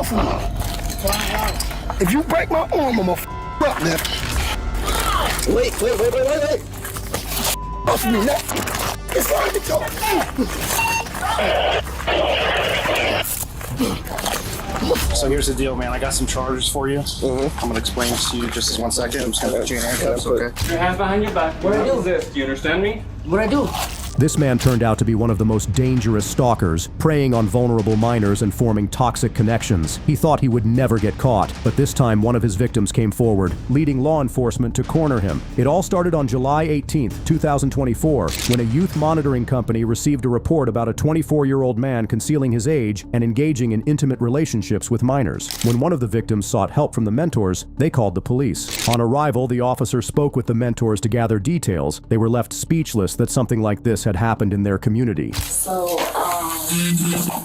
off of me. If you break my arm, I'm gonna up now. Wait. Off of me now. It's fine to talk. So here's the deal, man. I got some charges for you. I'm gonna explain this to you just as 1 second. I'm just gonna put you in handcuffs, okay? Your hands behind your back. What is this? Do you understand me? What'd I do? This man turned out to be one of the most dangerous stalkers, preying on vulnerable minors and forming toxic connections. He thought he would never get caught, but this time one of his victims came forward, leading law enforcement to corner him. It all started on July 18th, 2024, when a youth monitoring company received a report about a 24-year-old man concealing his age and engaging in intimate relationships with minors. When one of the victims sought help from the mentors, they called the police. On arrival, the officer spoke with the mentors to gather details. They were left speechless that something like this had happened in their community. So,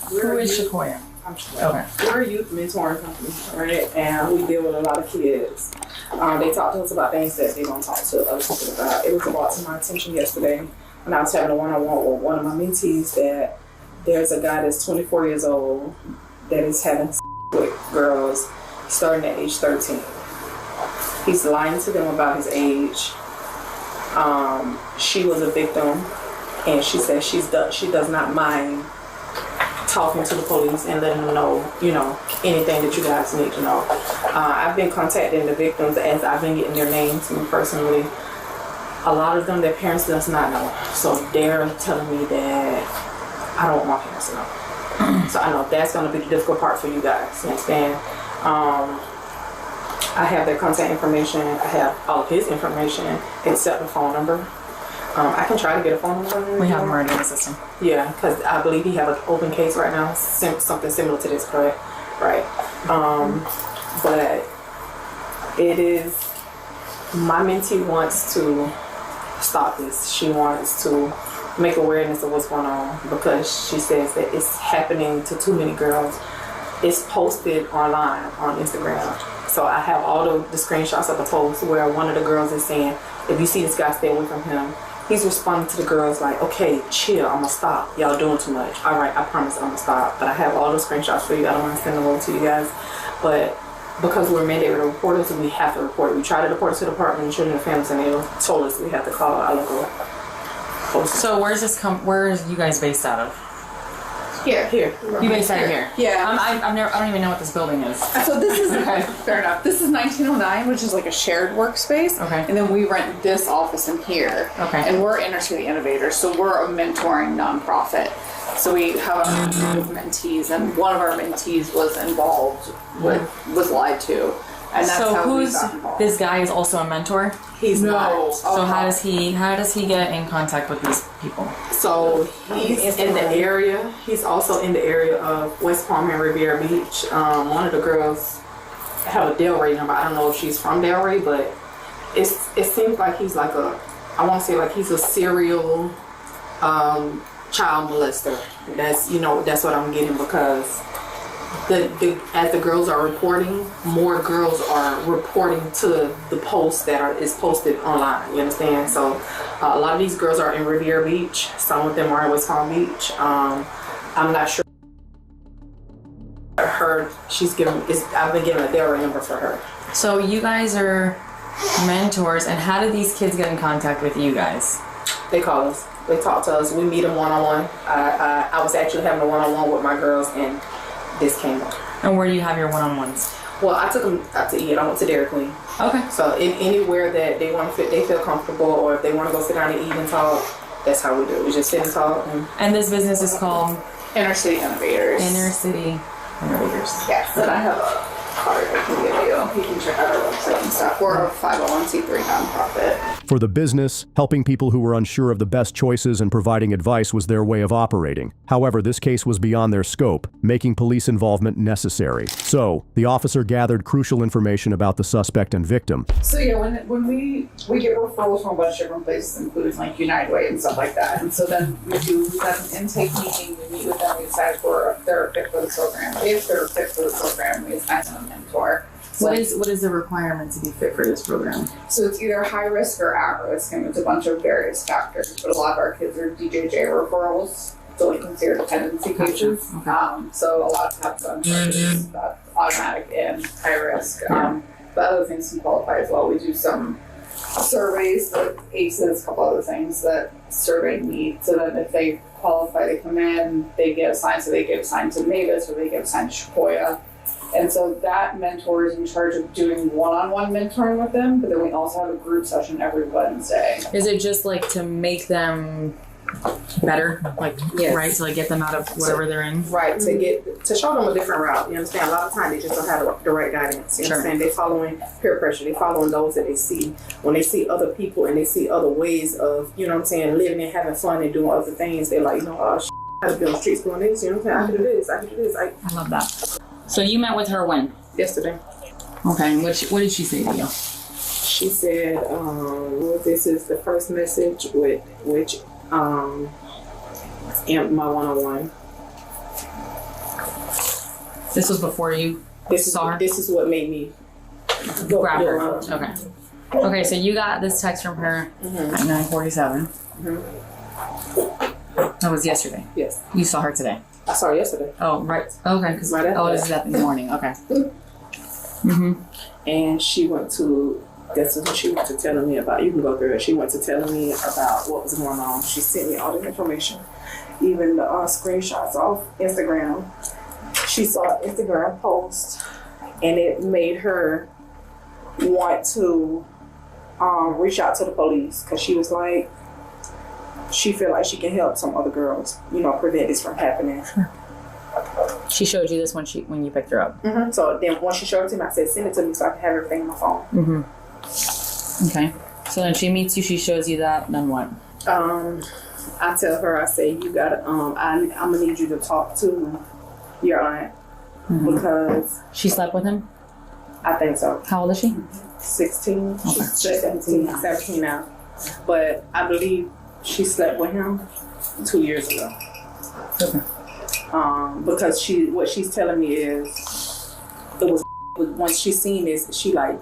Who is Shakoya? I'm Shakoya. Okay. We're a youth mentoring company, right? And we deal with a lot of kids. They talk to us about things that they don't talk to other people about. It was brought to my attention yesterday when I was having a one-on-one with one of my mentees that there's a guy that's 24 years old that is having with girls starting at age 13. He's lying to them about his age. She was a victim, and she said she does not mind talking to the police and letting them know, anything that you guys need to know. I've been contacting the victims as I've been getting their names personally. A lot of them, their parents does not know. So they're telling me that I don't want my parents to know. So I know that's going to be the difficult part for you guys, you understand? I have their contact information. I have all of his information except the phone number. I can try to get a phone number. We have him already in the system. Yeah, because I believe he has an open case right now, something similar to this, correct? Right. But it is, my mentee wants to stop this. She wants to make awareness of what's going on because she says that it's happening to too many girls. It's posted online on Instagram. So I have all the screenshots of the post where one of the girls is saying, if you see this guy, stay away from him. He's responding to the girls like, okay, chill, I'm gonna stop. Y'all doing too much. All right, I promise I'm gonna stop. But I have all the screenshots for you. I don't want to send them over to you guys. But because we're mandated reporters, we have to report it. We try to report it to the Department of Children and Families, and they told us we have to call our local post. So where are you guys based out of? Here. You based out of here? Yeah. I don't even know what this building is. So this is, fair enough. This is 1909, which is like a shared workspace. Okay. And then we rent this office in here. Okay. And we're Inner City Innovators, so we're a mentoring nonprofit. So we have a group of mentees, and one of our mentees was involved was lied to. And that's so how who's we got involved. this guy is also a mentor? He's not. So how does he get in contact with these people? So he's in the area. He's also in the area of West Palm and Riviera Beach. One of the girls have a Delray number. I don't know if she's from Delray, but it seems like he's like I want to say like he's a serial child molester. That's what I'm getting because as the girls are reporting, more girls are reporting to the post is posted online. You understand? So a lot of these girls are in Riviera Beach. Some of them are in West Palm Beach. I'm not sure. I've been given a Delray number for her. So you guys are mentors, and how do these kids get in contact with you guys? They call us. They talk to us. We meet them one-on-one. I was actually having a one-on-one with my girls, and this came up. And where do you have your one-on-ones? Well, I took them out to eat. I went to Dairy Queen. Okay. So anywhere that they feel comfortable, or if they want to go sit down and eat and talk, that's how we do it. We just sit and talk. And this business is called Inner City Innovators. Inner City Innovators. Yes, and I have a card I can give you. You can check out our website and stuff. We're a 501c3 nonprofit. For the business, helping people who were unsure of the best choices and providing advice was their way of operating. However, this case was beyond their scope, making police involvement necessary. So, the officer gathered crucial information about the suspect and victim. So yeah, when we get referrals from a bunch of different places, including like United Way and stuff like that, and so then we do an intake meeting, we meet with them, we decide if they're fit for the program. If they're fit for the program, we assign them a mentor. So What is the requirement to be fit for this program? So it's either high risk or at risk, and it's a bunch of various factors. But a lot of our kids are DJJ referrals. delinquency or dependency cases. So a lot of have gun charges, automatic and high risk. But other things can qualify as well. We do some surveys, like ACEs, a couple other things that survey need. So that if they qualify, they come in, they get assigned. So they get assigned to Mavis or they get assigned to Sequoia. And so that mentor is in charge of doing one-on-one mentoring with them, but then we also have a group session every Wednesday. Is it just like to make them better? Like, Yes. right? To like get them out of whatever they're in? Right, to show them a different route. You understand? A lot of times they just don't have the right guidance. You Sure. understand? They following peer pressure. They following those that they see. When they see other people and they see other ways of, you know what I'm saying, living and having fun and doing other things, they're like, you know, oh, I have to be on the streets doing this. You know what I'm saying? I can do this. I can do this. I love that. So you met with her when? Yesterday. Okay, and what did she say to you? She said, this is the first message which amped my one-on-one. This was before you saw her? This is what made me grab her. Okay. Okay, so you got this text from her at 9:47. That was yesterday. Yes. You saw her today. I saw her yesterday. Oh, right. Okay. Cause, Right after this is at the morning. Okay. And she went to, that's what she went to telling me about. You can go through it. She went to telling me about what was going on. She sent me all the information, even the screenshots off Instagram. She saw an Instagram post, and it made her want to reach out to the police because she was like, she feel like she can help some other girls, you know, prevent this from happening. She showed you this when you picked her up. So then once she showed it to me, I said, send it to me so I can have everything on my phone. Okay. So then she meets you, she shows you that, then what? I tell her, I say, you gotta, I'm gonna need you to talk to your aunt because She slept with him? I think so. How old is she? 16, she's 17 now. But I believe she slept with him 2 years ago. Okay. Because what she's telling me is, it was once she seen this, she like,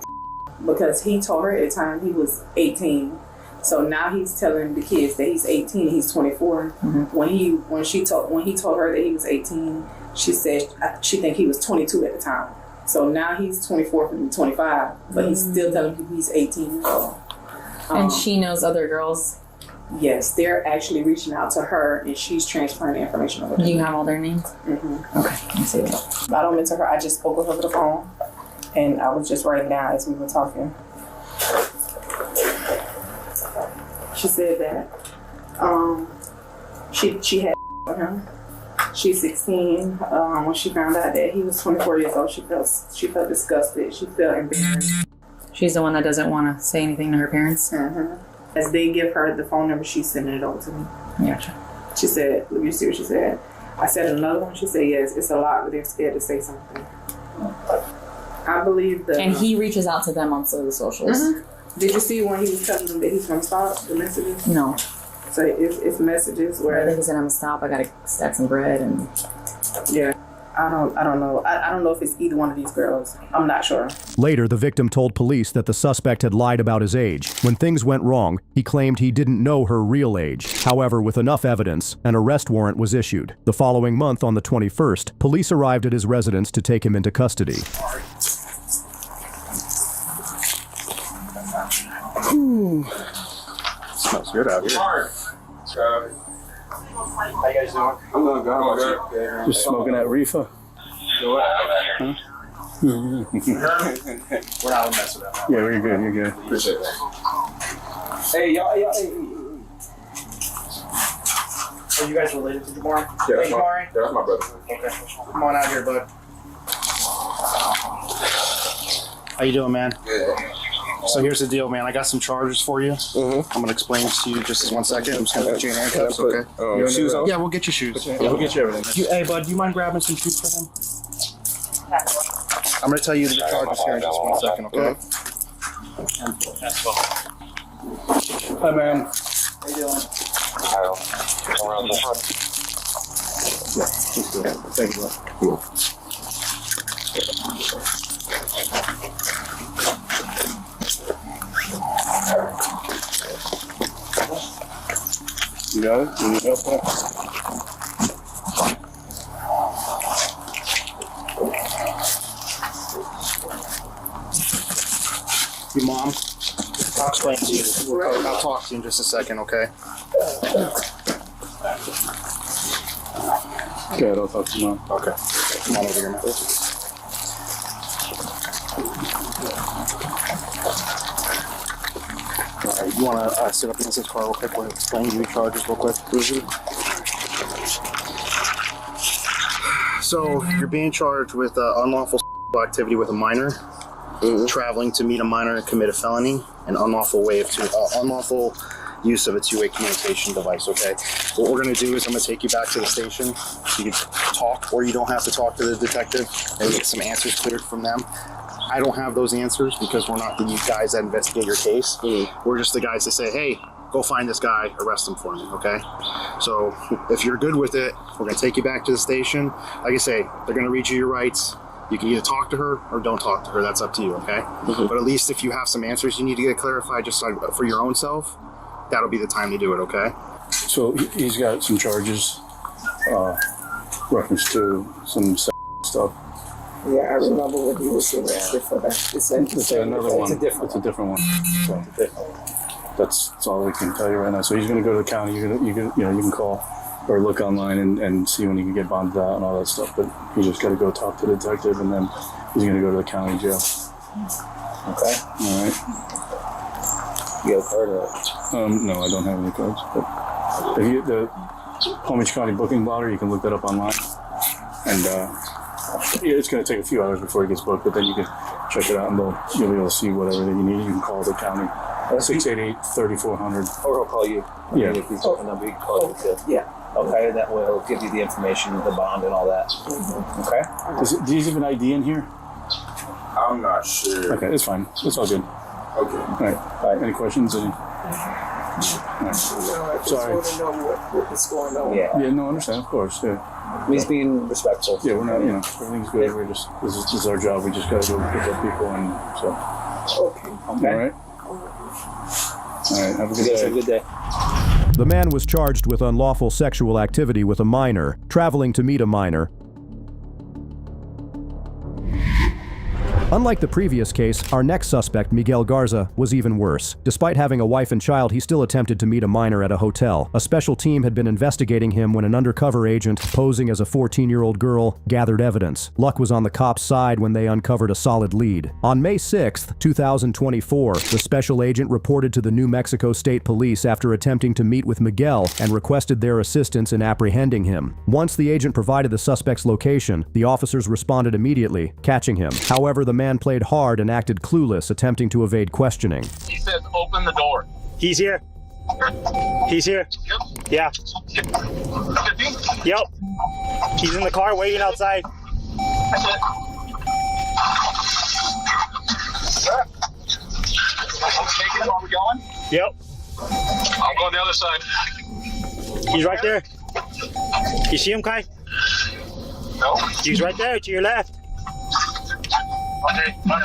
because he told her at the time he was 18. So now he's telling the kids that he's 18 and he's 24. When he told her that he was 18, she said she think he was 22 at the time. So now he's 24 from 25, but he's still telling people he's 18 years old. And she knows other girls? Yes, they're actually reaching out to her and she's transferring the information over to Do you them. have all their names? Okay, let me see that. I don't mention her, I just spoke with her over the phone and I was just writing down as we were talking. She said that she had with him. She's 16. When she found out that he was 24 years old, she felt disgusted. She felt embarrassed. She's the one that doesn't want to say anything to her parents? As they give her the phone number, she's sending it over to me. Gotcha. She said, let me see what she said. I said another one. She said, yes, it's a lot, but they're scared to say something. I believe that. And he reaches out to them on some of the socials? Did you see when he was telling them that he's going to stop the messages? No. So it's messages where He said, I'm going to stop, I got to stack some bread and... Yeah. I don't know. I don't know if it's either one of these girls. I'm not sure. Later, the victim told police that the suspect had lied about his age. When things went wrong, he claimed he didn't know her real age. However, with enough evidence, an arrest warrant was issued. The following month, on the 21st, police arrived at his residence to take him into custody. Smells good out here. How you guys doing? I'm doing good. I'm good. Just smoking that reefer. We're We're not messing with that. Yeah, you're good. You're good. Appreciate that. Hey, y'all. Are you guys related to Jamari? Yeah, Hey, Jamari. that's my brother. Okay. Come on out here, bud. How you doing, man? Yeah. So here's the deal, man. I got some charges for you. I'm gonna explain to you just in 1 second. I'm just gonna put you in handcuffs, okay? Your shoes on? Yeah, we'll get your shoes. Yeah, we'll get you everything. Hey, bud, do you mind grabbing some food for them? I'm gonna tell you the charges here in just 1 second, okay? Hi, man. How you doing? Thank you, bro. You got it? You need help? Your mom? I'll explain to you. I'll talk to you in just a second, okay? Okay, I'll talk to you, Mom. Okay. Come on over here, man. Alright, you want to sit up against this car real quick? We'll explain to you charges real quick. So, you're being charged with unlawful activity with a minor, traveling to meet a minor and commit a felony, and unlawful use of a two-way communication device, okay? What we're going to do is I'm going to take you back to the station. You can talk, or you don't have to talk to the detective and get some answers cleared from them. I don't have those answers because we're not the guys that investigate your case. We're just the guys that say, hey, go find this guy, arrest him for me, okay? So if you're good with it, we're going to take you back to the station. Like I say, they're going to read you your rights. You can either talk to her or don't talk to her. That's up to you, okay? But at least if you have some answers you need to get clarified just for your own self, that'll be the time to do it, okay? So he's got some charges, reference to some stuff. Yeah, I remember what he was saying for that. It's another one. It's a different one. So that's all we can tell you right now. So he's going to go to the county. You can call or look online and see when he can get bonded out and all that stuff. But you just got to go talk to the detective, and then he's going to go to the county jail. Okay. All right. You have a card or? No, I don't have any cards. But if you get the Palm Beach County booking blotter, you can look that up online. And it's going to take a few hours before it gets booked, but then you can check it out and you'll be able to see whatever that you need. You can call the county. 688-3400. Or he'll call you. Yeah. If he's open number, you can call you too. Yeah. Okay, that way he'll give you the information, the bond, and all that. Okay. Do you have an ID in here? I'm not sure. Okay, it's fine. It's all good. Okay. All right. Any questions? All right. Sorry. want to know what was going on. Yeah. Yeah, no, I understand. Of course. Yeah. He's being respectful. Yeah, we're not. Everything's good. We're just. This is our job. We just got to go pick up people, and so. Okay. All right. All right. Have a good day. Have a good day. The man was charged with unlawful sexual activity with a minor, traveling to meet a minor. Unlike the previous case, our next suspect, Miguel Garza, was even worse. Despite having a wife and child, he still attempted to meet a minor at a hotel. A special team had been investigating him when an undercover agent, posing as a 14-year-old girl, gathered evidence. Luck was on the cops' side when they uncovered a solid lead. On May 6, 2024, the special agent reported to the New Mexico State Police after attempting to meet with Miguel and requested their assistance in apprehending him. Once the agent provided the suspect's location, the officers responded immediately, catching him. However, the man played hard and acted clueless, attempting to evade questioning. He says, open the door. He's here. He's here. Yep. Yeah. Yep. Yep. He's in the car waiting outside. That's it. Take him. Are we going? Yep. I'll go on the other side. He's right there. You see him, Kai? No. He's right there to your left. Okay. Right.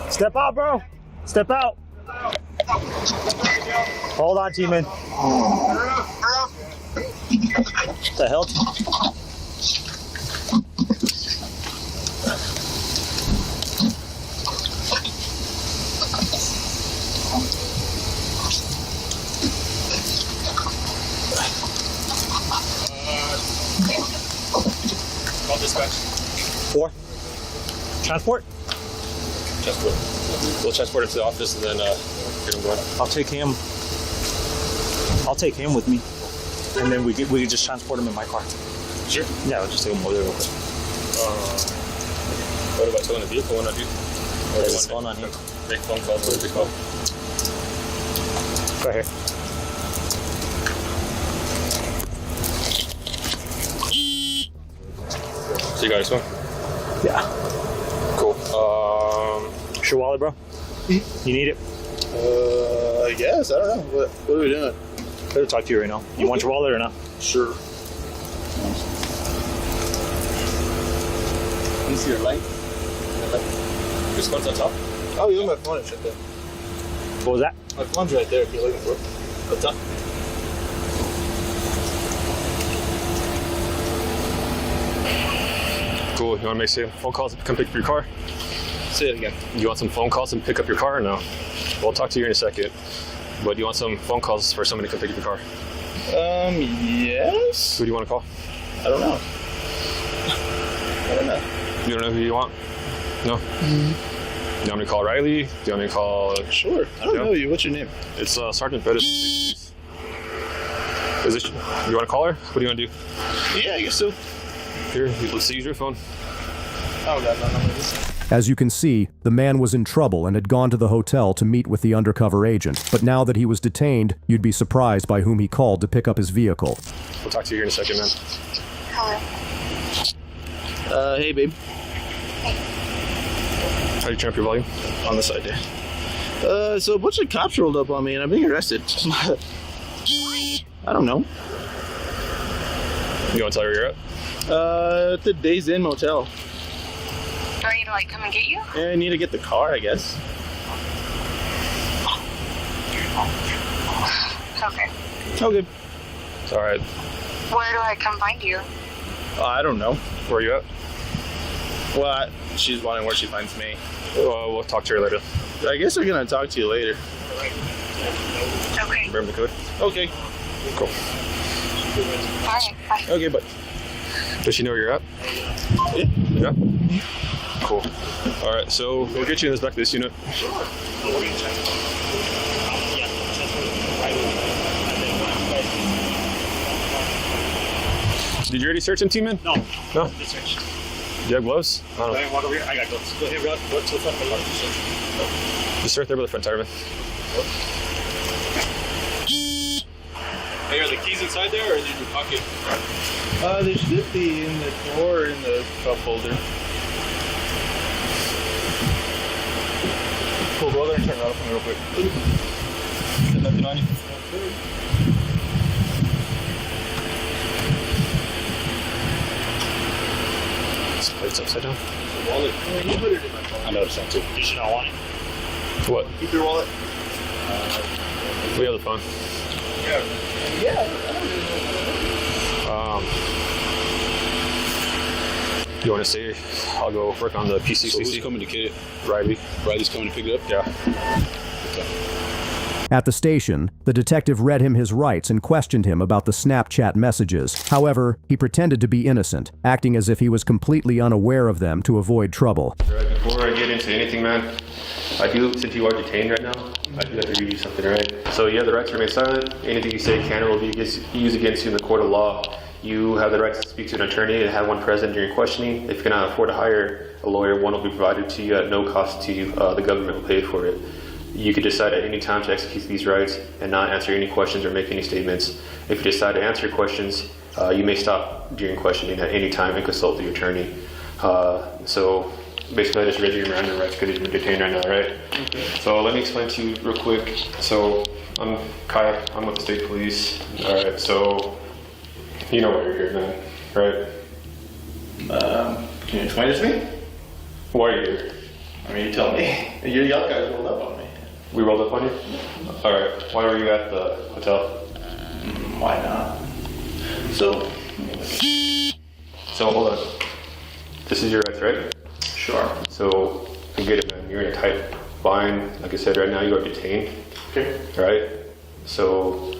Step out, bro. Step out. Hold on, T-Man. What the hell? Call dispatch. 4. Transport? Transport. We'll transport him to the office and then get him going. I'll take him with me, and then we can just transport him in my car. Sure. Yeah, I'll just take him over there real quick. What about towing the vehicle when I do? Or There's his phone on here. Make phone calls or big call. Right here. So you got his phone? Yeah. Cool. Your wallet, bro? You need it? I guess. I don't know. What are we doing? I'm gonna talk to you right now. You want your wallet or not? Sure. Let me see your light. Just phone's on top. Oh, you have my phone. It's right there. What was that? My phone's right there if you're looking for it. What's up? Cool. You want to make some phone calls and come pick up your car? Say it again. You want some phone calls and pick up your car or no? We'll talk to you in a second. But you want some phone calls for somebody to come pick up your car? Yes. Who do you want to call? I don't know. I don't know. You don't know who you want? No? Do you want me to call Riley? Do you want me to call... Sure. I don't know you. What's your name? It's Sergeant Bettis. Is it... You want to call her? What do you want to do? Yeah, I guess so. Here, let's use your phone. Oh, God, no. As you can see, the man was in trouble and had gone to the hotel to meet with the undercover agent. But now that he was detained, you'd be surprised by whom he called to pick up his vehicle. We'll talk to you here in a second, man. Hello. Hey, babe. How do you turn up your volume? On the side there. So a bunch of cops rolled up on me and I'm being arrested. I don't know. You want to tell her where you're at? At the Days Inn Motel. Do I need to, like, come and get you? Yeah, I need to get the car, I guess. Okay. Okay. It's alright. Where do I come find you? I don't know. Where are you at? Well, she's wondering where she finds me. We'll talk to her later. I guess we're gonna talk to you later. Okay. Remember the code? Okay. Cool. Alright, bye. Okay, bye. Does she know where you're at? Yeah. Yeah? Cool. Alright, so we'll get you in this back of this unit. Did you already search him, man? No. No? Just search. Do you have gloves? I don't know. Walk over here. I got gloves. Go ahead, go to the front. Just start there by the front tire, man. Hey, are the keys inside there or is it in your pocket? They should be in the drawer in the cup holder. Cool, go over there and turn around for me real quick. Got nothing on you? This plate's upside down. Wallet. You put it in my phone. I noticed that too. You should not want it. What? Keep your wallet. We have the phone. Yeah. You want to say I'll go work on the PCCC? So who's coming to get it? Riley. Riley's coming to pick it up? Yeah. At the station, the detective read him his rights and questioned him about the Snapchat messages. However, he pretended to be innocent, acting as if he was completely unaware of them to avoid trouble. Right, before I get into anything, man, since you are detained right now, I do have to read you something, right? So you have the right to remain silent. Anything you say can or will be used against you in the court of law. You have the right to speak to an attorney and have one present during questioning. If you cannot afford to hire a lawyer, one will be provided to you at no cost to you. The government will pay for it. You can decide at any time to execute these rights and not answer any questions or make any statements. If you decide to answer questions, you may stop during questioning at any time and consult the attorney. So basically I just read you around your rights because you're detained right now, right? Okay. So let me explain to you real quick. So I'm Kai, I'm with the state police. All right, so you know why you're here, man, right? Can you explain it to me? Why are you here? I mean, you tell me. Your young guys rolled up on me. We rolled up on you? All right, why were you at the hotel? Why not? So hold on. This is your rights, right? Sure. So I get it, man. You're in a tight bind. Like I said, right now you are detained. Okay. Right? So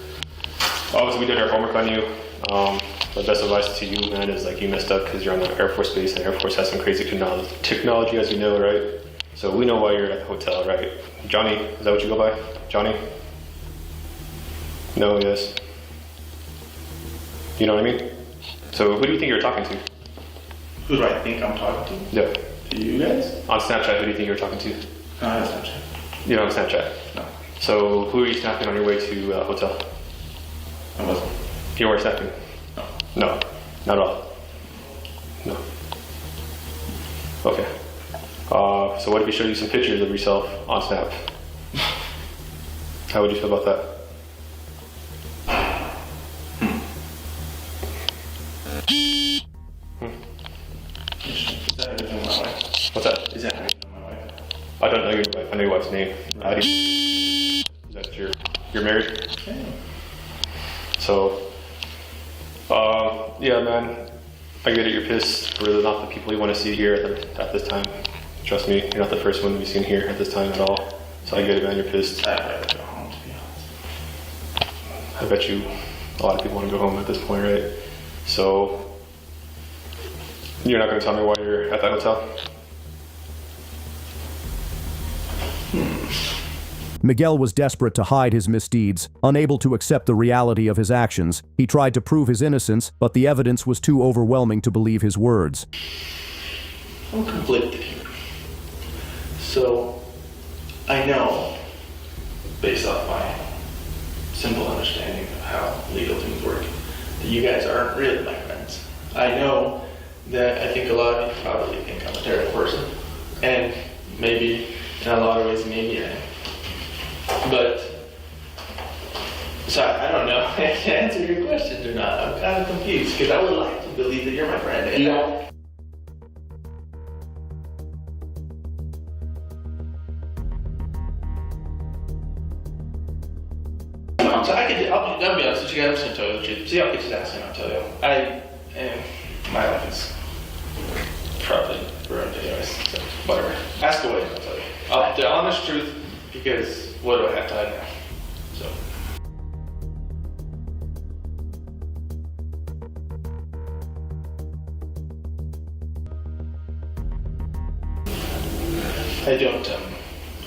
obviously we did our homework on you. My best advice to you, man, is like you messed up because you're on the Air Force base and Air Force has some crazy technology, as you know, right? So we know why you're at the hotel, right? Johnny, is that what you go by? Johnny? No, yes. You know what I mean? So who do you think you're talking to? who do I think I'm talking to? Yeah. To you guys? On Snapchat, who do you think you're talking to? No, I don't have Snapchat. You don't have Snapchat? No. So who are you snapping on your way to the hotel? I wasn't. You weren't snapping? No. No, not at all. No. Okay. So what if we showed you some pictures of yourself on Snap? How would you feel about that? Is that everything my wife? What's that? Is that everything my wife? I don't know your wife. I know your wife's name. Is that you're married? So, yeah, man. I get it. You're pissed. We're really not the people you want to see here at this time. Trust me, you're not the first one to be seen here at this time at all. So I get it, man. You're pissed. I bet you a lot of people want to go home at this point, right? So, you're not going to tell me why you're at that hotel? Miguel was desperate to hide his misdeeds. Unable to accept the reality of his actions, he tried to prove his innocence, but the evidence was too overwhelming to believe his words. I'm conflicted here. So, I know, based off my simple understanding of how legal things work, that you guys aren't really my friends. I know that I think a lot of you probably think I'm a terrible person. And maybe, in a lot of ways, maybe I am. But, so I don't know if I can answer your questions or not. I'm kind of confused because I would like to believe that you're my friend. And so I'll be honest with you guys, I'm just going to tell you the truth. See how bitches asking, I'll tell you. My life is probably ruined anyways, so whatever. Ask away, I'll tell you. The honest truth, because what do I have to hide now? So.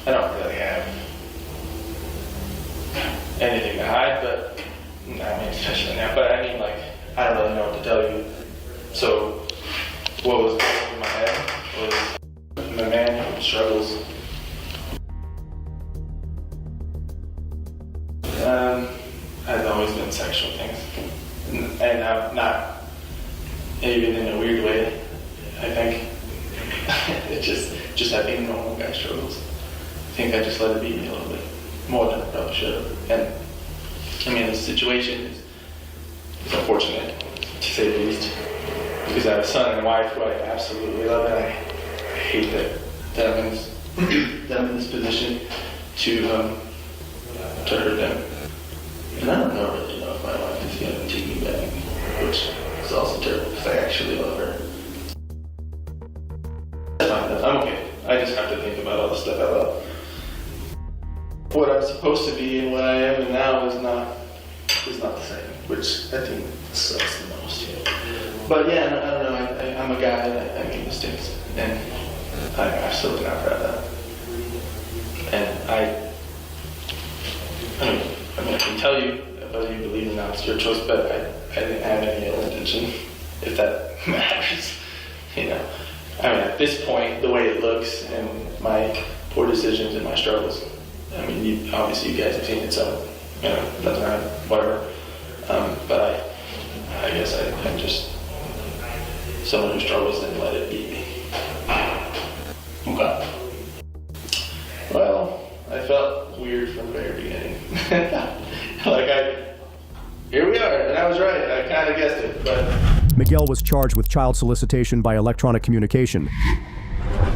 I don't really have anything to hide, but, I mean, especially now, but I mean, like, I don't really know what to tell you. So, what was going in my head was I'm a man who struggles. Has always been sexual things. And I'm not, even in a weird way, I think. It's just I think normal guy struggles. I think I just let it beat me a little bit more than I probably should have. And I mean, the situation is unfortunate, to say the least, because I have a son and a wife who I absolutely love, and I hate that I'm in this position to hurt them. And I don't really know if my wife is going to take me back, which is also terrible because I actually love her. I'm okay. I just have to think about all the stuff I love. What I'm supposed to be and what I am and now is not the same, which I think sucks the most. But yeah, I don't know. I'm a guy and I make mistakes, and I'm absolutely not proud of that. And I mean, I can tell you whether you believe or not, it's your choice, but I didn't have any ill intention, if that matters. You know, I mean, at this point, the way it looks and my poor decisions and my struggles, I mean, obviously you guys have seen it, so, you know, doesn't matter, whatever. But I guess I'm just someone who struggles and let it beat me. Okay. Well, I felt weird from the very beginning. Here we are, and I was right. I kind of guessed it, but... Miguel was charged with child solicitation by electronic communication.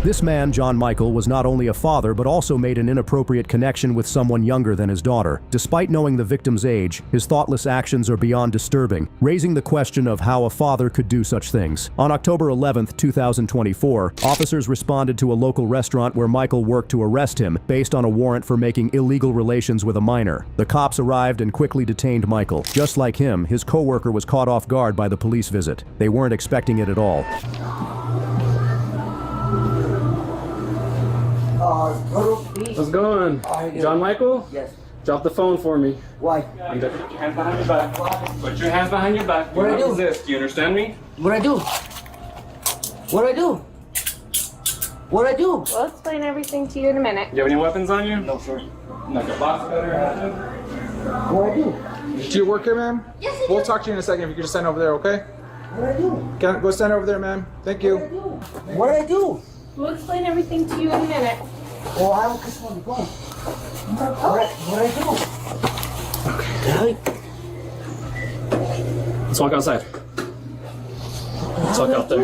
This man, John Michael, was not only a father, but also made an inappropriate connection with someone younger than his daughter. Despite knowing the victim's age, his thoughtless actions are beyond disturbing, raising the question of how a father could do such things. On October 11th, 2024, officers responded to a local restaurant where Michael worked to arrest him, based on a warrant for making illegal relations with a minor. The cops arrived and quickly detained Michael. Just like him, his co-worker was caught off guard by the police visit. They weren't expecting it at all. What's going? John Michael? Yes. Drop the phone for me. Why? Put your hands behind your back. Put your hands behind your back. What do I do? Resist. Do you understand me? What I do? What I do? What I do? We'll explain everything to you in a minute. Do you have any weapons on you? No, sir. Like a box cutter or anything? What I do? Do you work here, ma'am? Yes, I do. We'll talk to you in a second if you could just stand over there, okay? What I do? Go stand over there, ma'am. Thank you. What I do? We'll explain everything to you in a minute. Oh, I don't kiss on the phone. What I do? Let's walk outside. Let's walk out there.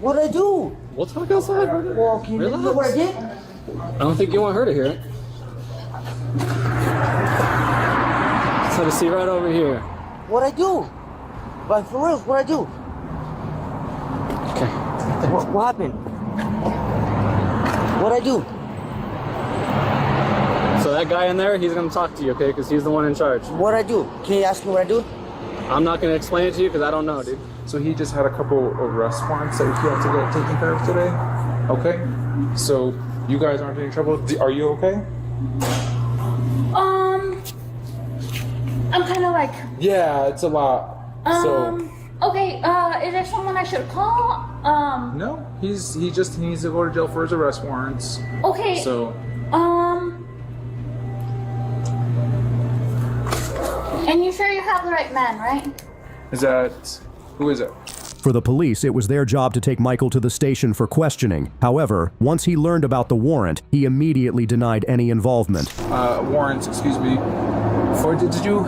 What'd I do? We'll talk outside, brother. Well, can you know what I did? I don't think you want her to hear it. So to see right over here. What'd I do? Like, for real, what'd I do? Okay. What happened? What'd I do? So that guy in there, he's gonna talk to you, okay? Because he's the one in charge. What'd I do? Can you ask me what I do? I'm not gonna explain it to you because I don't know, dude. So he just had a couple of arrest warrants that he had to get taken care of today. Okay. So you guys aren't in any trouble. Are you okay? I'm kind of like. Yeah, it's a lot. Okay. Is there someone I should call? No, he just needs to go to jail for his arrest warrants. Okay. So. And you sure you have the right man, right? Who is it? For the police, it was their job to take Michael to the station for questioning. However, once he learned about the warrant, he immediately denied any involvement. Warrants, excuse me. Did you?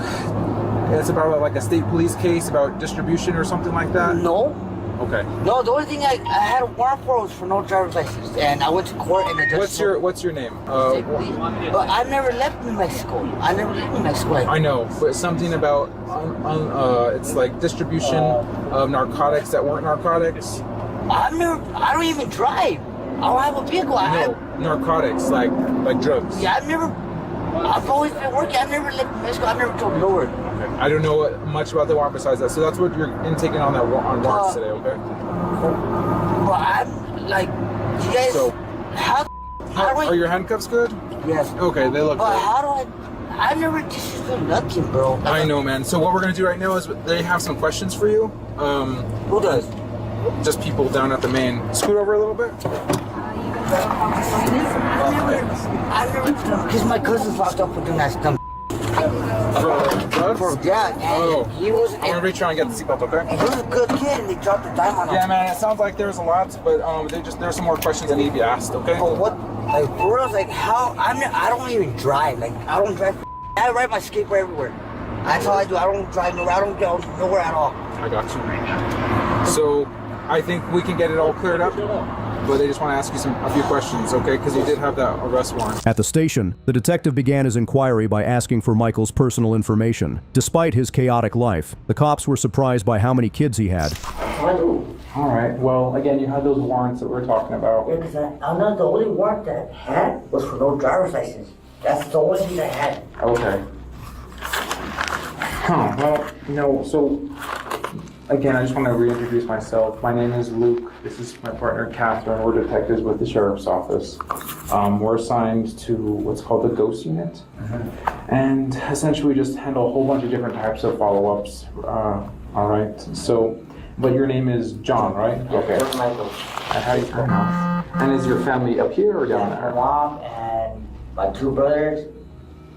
It's about like a state police case about distribution or something like that? No. Okay. No, the only thing I had a warrant for was for no driver's license, and I went to court and the judge. What's your name? But I never left New Mexico. I never lived in Mexico. I know, but something about it's like distribution of narcotics that weren't narcotics. I don't even drive. I don't have a vehicle. Narcotics like drugs. Yeah, I've always been working. I've never lived in Mexico. I've never drove nowhere. I don't know much about the warrant besides that. So that's what you're intaking on warrants today, okay? But I'm like, you guys. So, how do are your handcuffs good? Yes. Okay, they look But good. how do I never just do nothing, bro. I know, man. So what we're gonna do right now is they have some questions for you. Who does? Just people down at the main. Scoot over a little bit. I never, because my cousin's locked up for doing that stuff. For drugs? Yeah, he was. I'm gonna reach around and get the seatbelt, okay? He was a good kid, and they dropped the dime on him. Yeah, man. It sounds like there's a lot, but there's some more questions that need to be asked, okay? But what? Like, for real, like how? I don't even drive. Like, I don't drive. I ride my skateboard everywhere. That's all I do. I don't drive nowhere. I don't go nowhere at all. I got you. So I think we can get it all cleared up. But they just want to ask you a few questions, okay? Because you did have that arrest warrant. At the station, the detective began his inquiry by asking for Michael's personal information. Despite his chaotic life, the cops were surprised by how many kids he had. All right. Well, again, you had those warrants that we're talking about. Yeah, because I'm not the only warrant that I had was for no driver's license. That's the only thing I had. Okay. Well, so again, I just want to reintroduce myself. My name is Luke. This is my partner, Catherine. We're detectives with the Sheriff's Office. We're assigned to what's called the Ghost Unit. And essentially we just handle a whole bunch of different types of follow-ups. All right. So, but your name is John, right? Okay. Michael. And how do you pronounce? And is your family up here or down there? My mom and my two brothers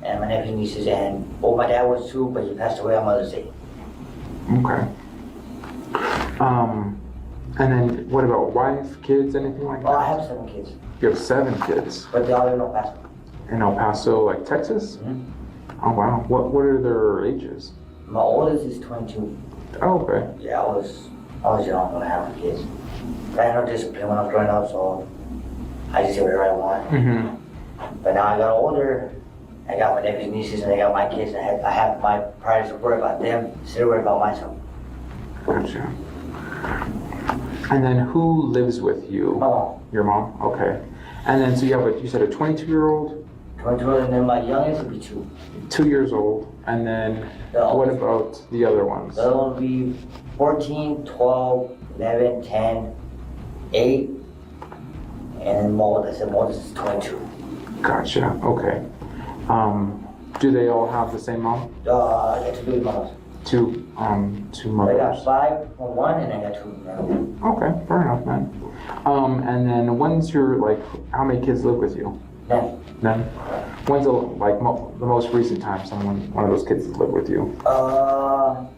and my nephew and nieces. And my dad was too, but he passed away on Mother's Day. Okay. And then what about wife, kids, anything like that? Oh, I have 7 kids. You have 7 kids? But they all live in El Paso. In El Paso, like Texas? Mm-hmm. Oh, wow. What are their ages? My oldest is 22. Oh, okay. Yeah, I was young when I had my kids. I had no discipline when I was growing up, so I just did whatever I want. Mm-hmm. But now I got older, I got my nephews and nieces, and I got my kids, and I have my priorities to worry about them instead of worry about myself. Gotcha. And then who lives with you? My mom. Your mom? Okay. And then so you have you said a 22-year-old? 22-year-old, and then my youngest would be 2. 2 years old. And then what about the other ones? The other one would be 14, 12, 11, 10, 8, and then Moldis is 22. Gotcha. Okay. Do they all have the same mom? I got 2 baby mamas. Two mothers. I got 5 from one, and I got 2 from the other. Okay, fair enough, man. And then when's your how many kids live with you? None. When's the most recent time one of those kids has lived with you? No,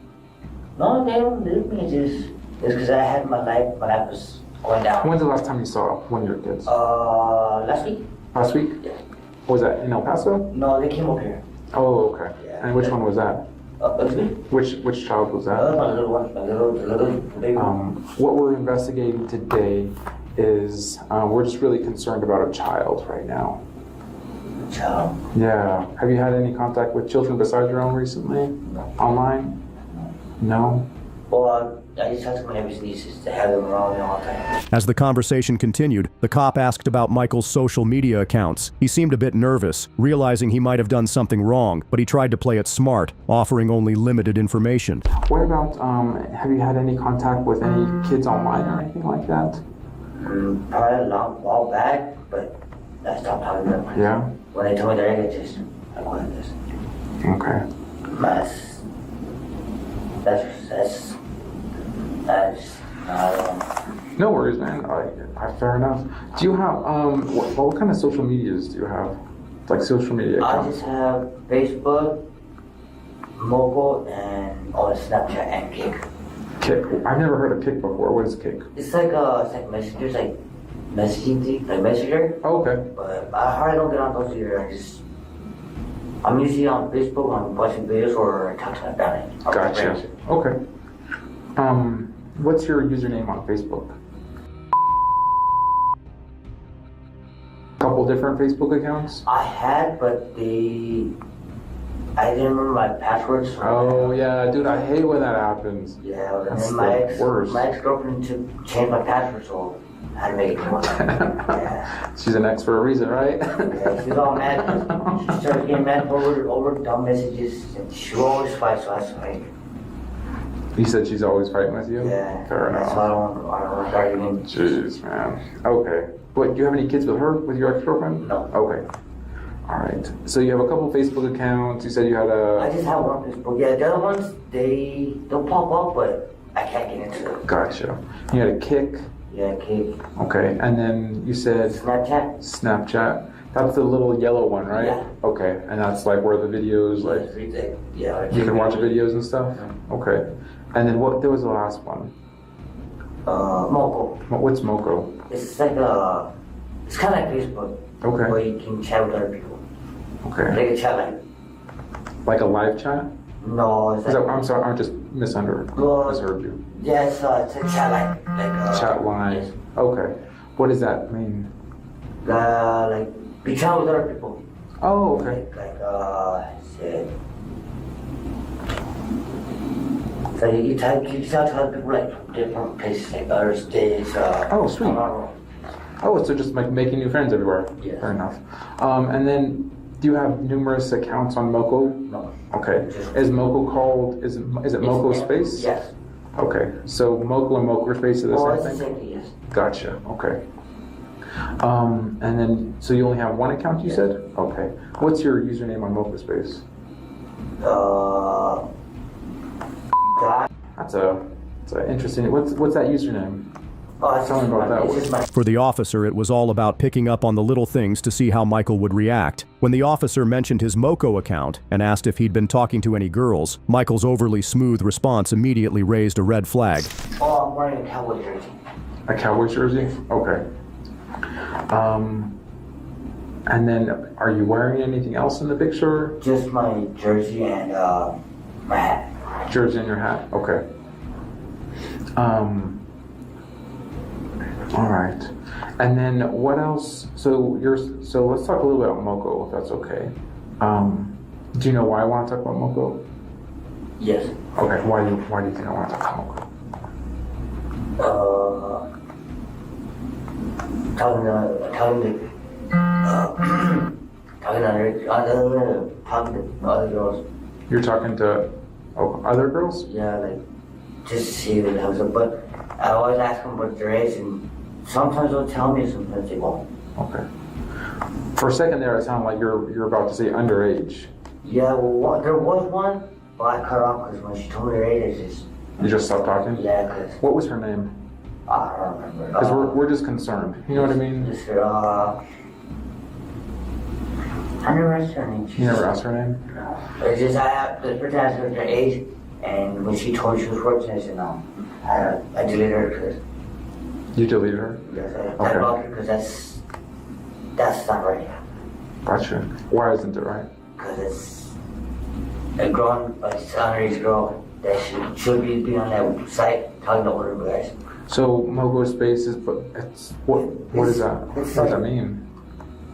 they don't live with me. It's because I had my life was going down. When's the last time you saw one of your kids? Last week. Last week? Yeah. Was that in El Paso? No, they came up here. Oh, okay. Yeah. And which one was that? Which child was that? My little one, the little baby. What we're investigating today is we're just really concerned about a child right now. Child? Yeah. Have you had any contact with children besides your own recently? Online? No? Well, I just talk to my neighbor's nieces to have them around me all the time. As the conversation continued, the cop asked about Michael's social media accounts. He seemed a bit nervous, realizing he might have done something wrong, but he tried to play it smart, offering only limited information. What about, have you had any contact with any kids online or anything like that? Probably a while back, but I stopped talking to them. Yeah? When they told me their age, I wanted this. Okay. That's no worries, man. Fair enough. Do you have, what kind of social medias do you have? Like social media accounts? I just have Facebook, Mobile, and Snapchat and Kick. Kick? I've never heard of Kick before. What is Kick? It's like messengers, like messaging thing, like Messenger. Oh, okay. But I hardly don't get on those either. I'm usually on Facebook, I'm watching videos or talking about it. Gotcha. Okay. What's your username on Facebook? Couple different Facebook accounts? I had, but I didn't remember my passwords. Oh yeah, dude, I hate when that happens. Yeah, that's and the worst. My ex-girlfriend changed my password, so I had to make it one. Yeah. She's an ex for a reason, right? Yeah, she's all mad. She started getting mad over dumb messages, and she always fights, so I was like, You said she's always fighting with you? yeah. Fair enough. So I don't want to start getting. Jeez, man. Okay. Wait, do you have any kids with her, with your ex-girlfriend? No. Okay. All right. So you have a couple Facebook accounts. You said you had a... I just have one Facebook. Yeah, the other ones, they'll pop up, but I can't get into them. Gotcha. You had a Kick? Yeah, Kick. Okay. And then you said... Snapchat. That's the little yellow one, right? Yeah. Okay. And that's like where the videos, like... Yeah. You can watch videos and stuff? Okay. And then there was the last one? Moco. What's Moco? It's like it's kind of like Facebook. Okay. Where you can chat with other people. Okay. Like a chat line. Like a live chat? No, it's like... I'm sorry, I just misheard you. Yeah, it's a chat line. Like, chat line. Yes. Okay. What does that mean? Like, you chat with other people. Oh, okay. Shit. So you talk to other people, like, different places, like other states. Oh, sweet. Oh, so just like making new friends everywhere. Yeah. Fair enough. And then, do you have numerous accounts on Moco? No. Okay. Is Moco called? Is it Moco Space? Yes. Okay. So Moco and Moco Space are the Oh, same it's the thing? same thing, yes. Gotcha. Okay. And then, so you only have one account, you said? Okay. What's your username on Moco Space? That's a interesting. What's that username? Tell me about that one. For the officer, it was all about picking up on the little things to see how Michael would react. When the officer mentioned his Moco account and asked if he'd been talking to any girls, Michael's overly smooth response immediately raised a red flag. Oh, I'm wearing a cowboy jersey. A cowboy jersey? Okay. And then, are you wearing anything else in the picture? Just my jersey and my hat. Jersey and your hat? Okay. All right. And then what else? So let's talk a little bit about Moco, if that's okay. Do you know why I want to talk about Moco? Yes. Okay. Why do you think I want to talk about Moco? Talking to other girls. You're talking to other girls? Yeah, like just to see what comes up. But I always ask them what their age, and sometimes they'll tell me, sometimes they won't. Okay. For a second there, it sounded like you're about to say underage. Yeah, well, there was one, but I cut her off because when she told me her age, You just stopped talking? Yeah, because... What was her name? I don't remember. Because we're just concerned. You know what I mean? Just I never asked her name. You never asked her name? No. It's just I have to ask her age, and when she told me she was working, I said no. I deleted her because... You deleted her? Yes, I blocked her because that's not right. Gotcha. Why isn't it right? Because a grown, like, underage girl that should be on that site talking to older guys. So Mogo Spaces, but it's what is that? What does that mean?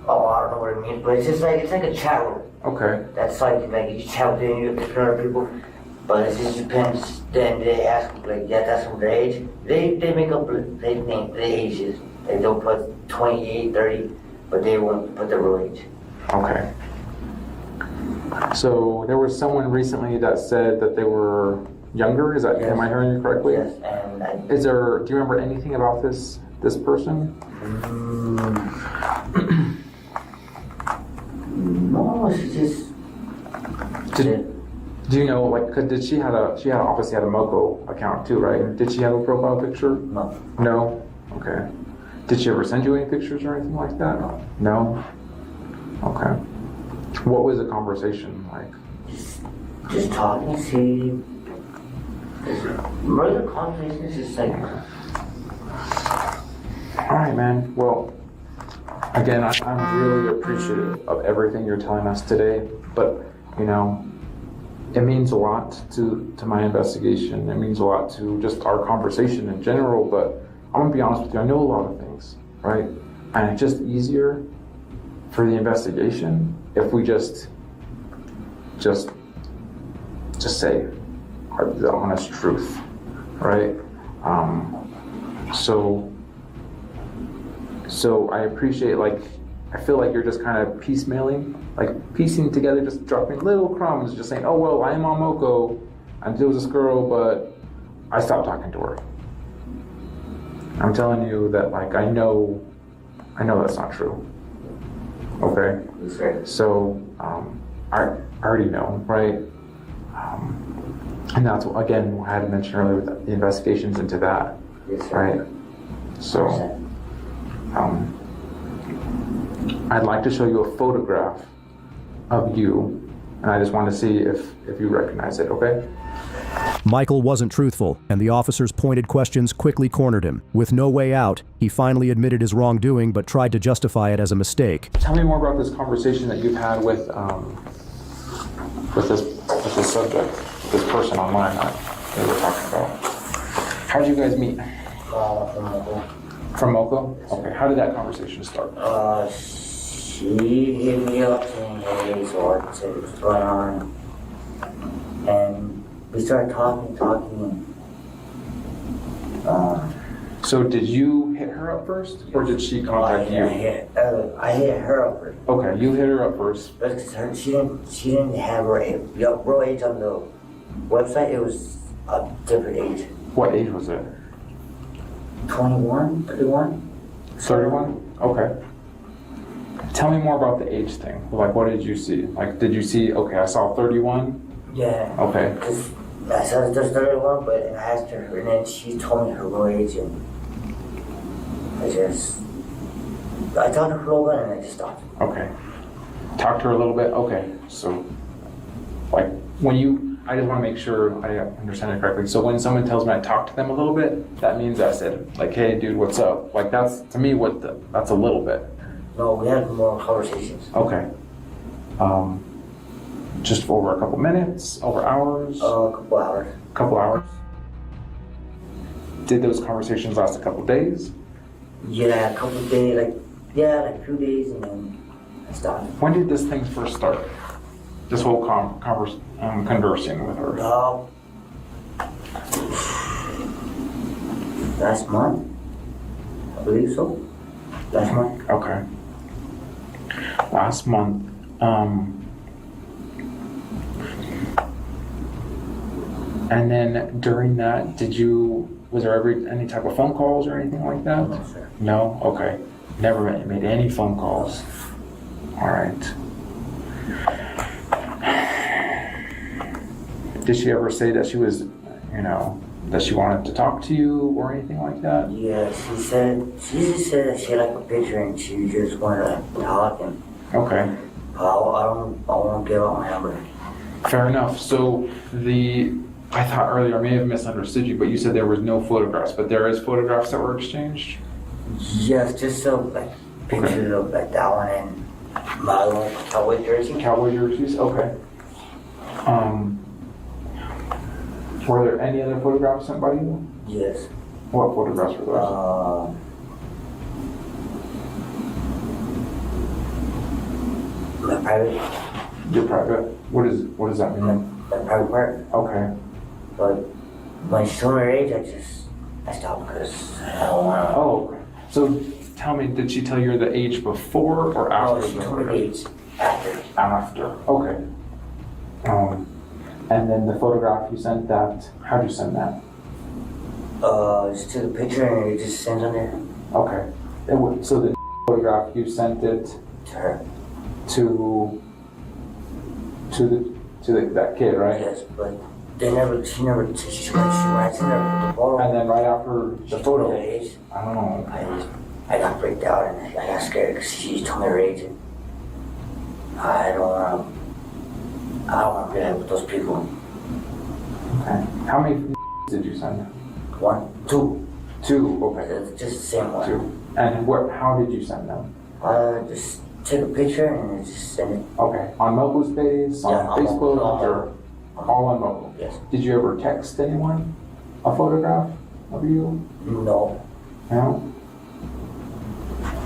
Oh, I don't know what it means, but it's like a chat room. Okay. That's like you chat with you get to know people, but it just depends. Then they ask like, yeah, that's from their age. They make up they name the ages. They don't put 28, 30, but they won't put the real age. Okay. So there was someone recently that said that they were younger. Is that am I hearing you correctly? Yes. And do you remember anything about this person? No, she just. Do you know, like, did she obviously had a Moco account too, right? Did she have a profile picture? No. No? Okay. Did she ever send you any pictures or anything like that? No? Okay. What was the conversation like? Just talking, see. Regular conversation is just like. Alright, man. Well, again, I'm really appreciative of everything you're telling us today, but, you know, it means a lot to my investigation. It means a lot to just our conversation in general, but I'm gonna be honest with you, I know a lot of things, right? And it's just easier for the investigation if we just say the honest truth, right? So I appreciate, like, I feel like you're just kind of piecemealing, like piecing together, just dropping little crumbs, just saying, oh, well, I am on Moco, and there was this girl, but I stopped talking to her. I'm telling you that, like, I know that's not true. Okay? So, I already know, right? And that's, again, what I had mentioned earlier with the investigations into that, right? So, I'd like to show you a photograph of you, and I just want to see if you recognize it, okay? Michael wasn't truthful, and the officer's pointed questions quickly cornered him. With no way out, he finally admitted his wrongdoing but tried to justify it as a mistake. Tell me more about this conversation that you've had with this subject, this person online that we were talking about. How did you guys meet? From Moco. From Moco? Okay, how did that conversation start? She hit me up saying, hey, so I said what's going on. And we started talking, and so did you hit her up first, or did she contact you? I hit her up first. Okay, you hit her up first. But she didn't have her real age on the website. It was a different age. What age was it? 21, 31. 31? Okay. Tell me more about the age thing. Like, what did you see? Like, did you see, okay, I saw 31? Yeah. Okay. I saw there's 31, but I asked her, and then she told me her real age, and I talked to her a little bit, and I just stopped. Okay. Talked to her a little bit? Okay. So, like, I just want to make sure I understand it correctly. So when someone tells me I talked to them a little bit, that means I said, like, hey, dude, what's up? Like, that's, to me, that's a little bit. No, we had more conversations. Okay. Just for over a couple minutes, over hours? A couple hours. Couple hours. Did those conversations last a couple days? Yeah, a couple days, like a few days, and then I stopped. When did this thing first start? This whole conversing with her? Last month, I believe so. Last month. Okay. Last month. And then during that, was there ever any type of phone calls or anything like that? No, sir. No? Okay. Never made any phone calls. All right. Did she ever say that she was, that she wanted to talk to you or anything like that? Yeah, she just said that she liked a picture and she just wanted to talk, and okay. I won't give out my number. Fair enough. So I thought earlier, I may have misunderstood you, but you said there was no photographs, but there is photographs that were exchanged? Yes, just pictures of that one and my own cowboy jersey. Cowboy jerseys? Okay. Were there any other photographs sent by you? Yes. What photographs were those? My private. Your private? What does that mean? My private part. Okay. But when she told me her age, I stopped because I don't want to. Oh, so tell me, did she tell you the age before or after? No, she told me the age after. After. Okay. And then the photograph you sent that, how'd you send that? Just took a picture and it just sends on there. Okay. So the photograph, you sent it to her. To that kid, right? Yes, but she never put the photo. And then right after the photo, age, I don't know. I got freaked out and I got scared because she told me her age. And I don't want to be with those people. Okay. How many did you send? Two. Two, okay. Just the same one. Two. And how did you send them? Just take a picture and just send it. Okay. On mobile space, on Facebook, or all on mobile? Yes. Did you ever text anyone a photograph of you? No. No?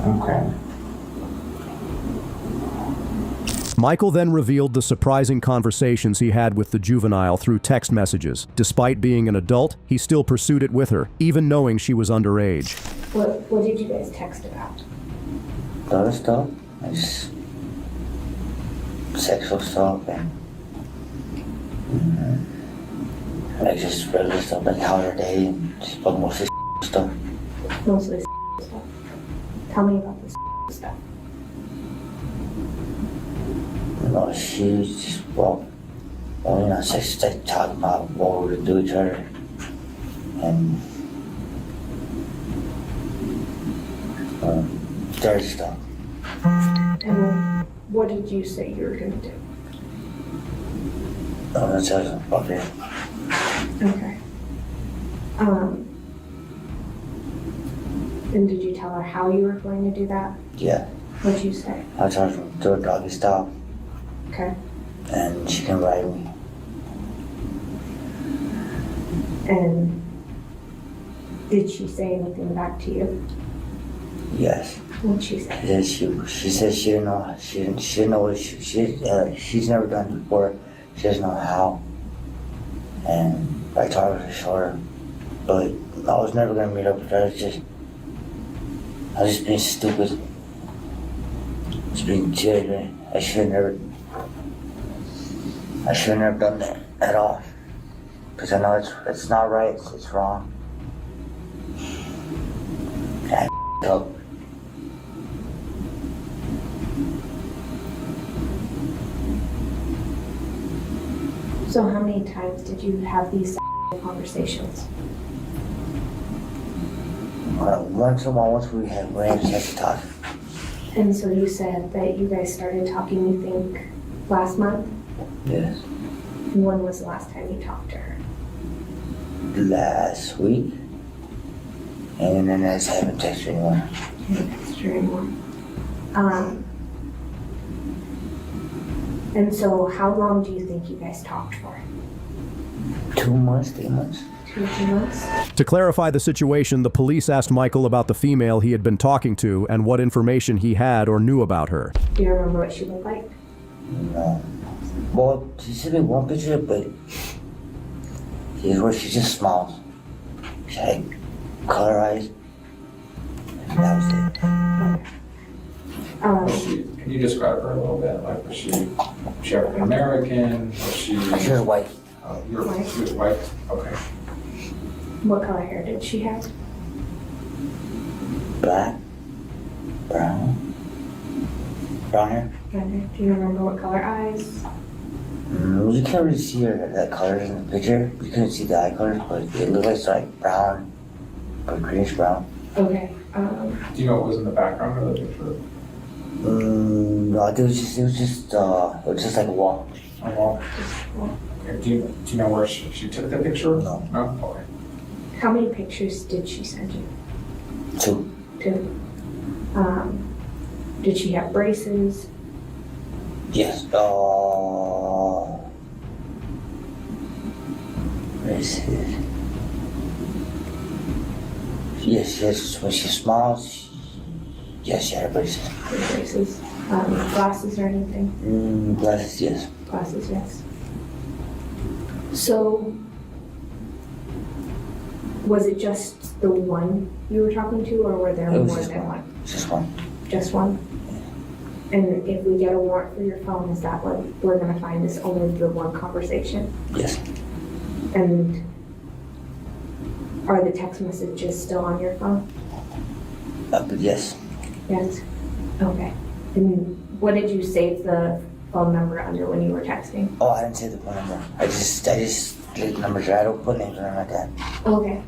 Okay. Michael then revealed the surprising conversations he had with the juvenile through text messages. Despite being an adult, he still pursued it with her, even knowing she was underage. What did you guys text about? Other stuff. Just sexual stuff and like just regular stuff like how your day and just mostly stuff. Mostly stuff. Tell me about this stuff. No, she just only not sex talking about what we would do each other and dirty stuff. And what did you say you were going to do? That's about it. Okay. And did you tell her how you were going to do that? Yeah. What did you say? I tried to do a doggy style. Okay. And she can ride me. And did she say anything back to you? Yes. What did she say? She said she didn't know. She didn't know what she's never done it before. She doesn't know how. And I told her to show her, but I was never gonna meet up with her. I was just being stupid. Just being children. I should have never done that at all. Because I know it's not right. It's wrong. And I up. So how many times did you have these conversations? Once in a while, once we had a chance to talk. And so you said that you guys started talking, you think, last month? Yes. And when was the last time you talked to her? Last week. And then I just haven't texted anyone. You haven't texted her anymore. And so how long do you think you guys talked for? 2 months, 3 months. 2 or 3 months? To clarify the situation, the police asked Michael about the female he had been talking to and what information he had or knew about her. Do you remember what she looked like? No. Well, she sent me one picture, but she just smiles. She had color eyes. And that was it. Can you describe her a little bit? Like, was she African American? Was she? She was white. She was white. Okay. What color hair did she have? Black, brown hair. Okay. Do you remember what color eyes? You can't really see that colors in the picture. You couldn't see the eye colors, but it looked like brown, but greenish brown. Okay. Do you know what was in the background of the picture? No, it was just like a wall. A wall. Okay. Do you know where she took the picture? No. No. Okay. How many pictures did she send you? 2. 2. Did she have braces? Yes. Braces. Yes, when she smiles, yes, she had braces. Braces. Glasses or anything? Glasses, yes. Glasses, yes. So, was it just the one you were talking to, or were there more than one? Just one. Just one? And if we get a warrant for your phone, is that what we're gonna find is only the one conversation? Yes. And are the text messages still on your phone? But yes. Yes. Okay. And what did you save the phone number under when you were texting? Oh, I didn't say the phone number. I just leave numbers. I don't put names on like that. Okay.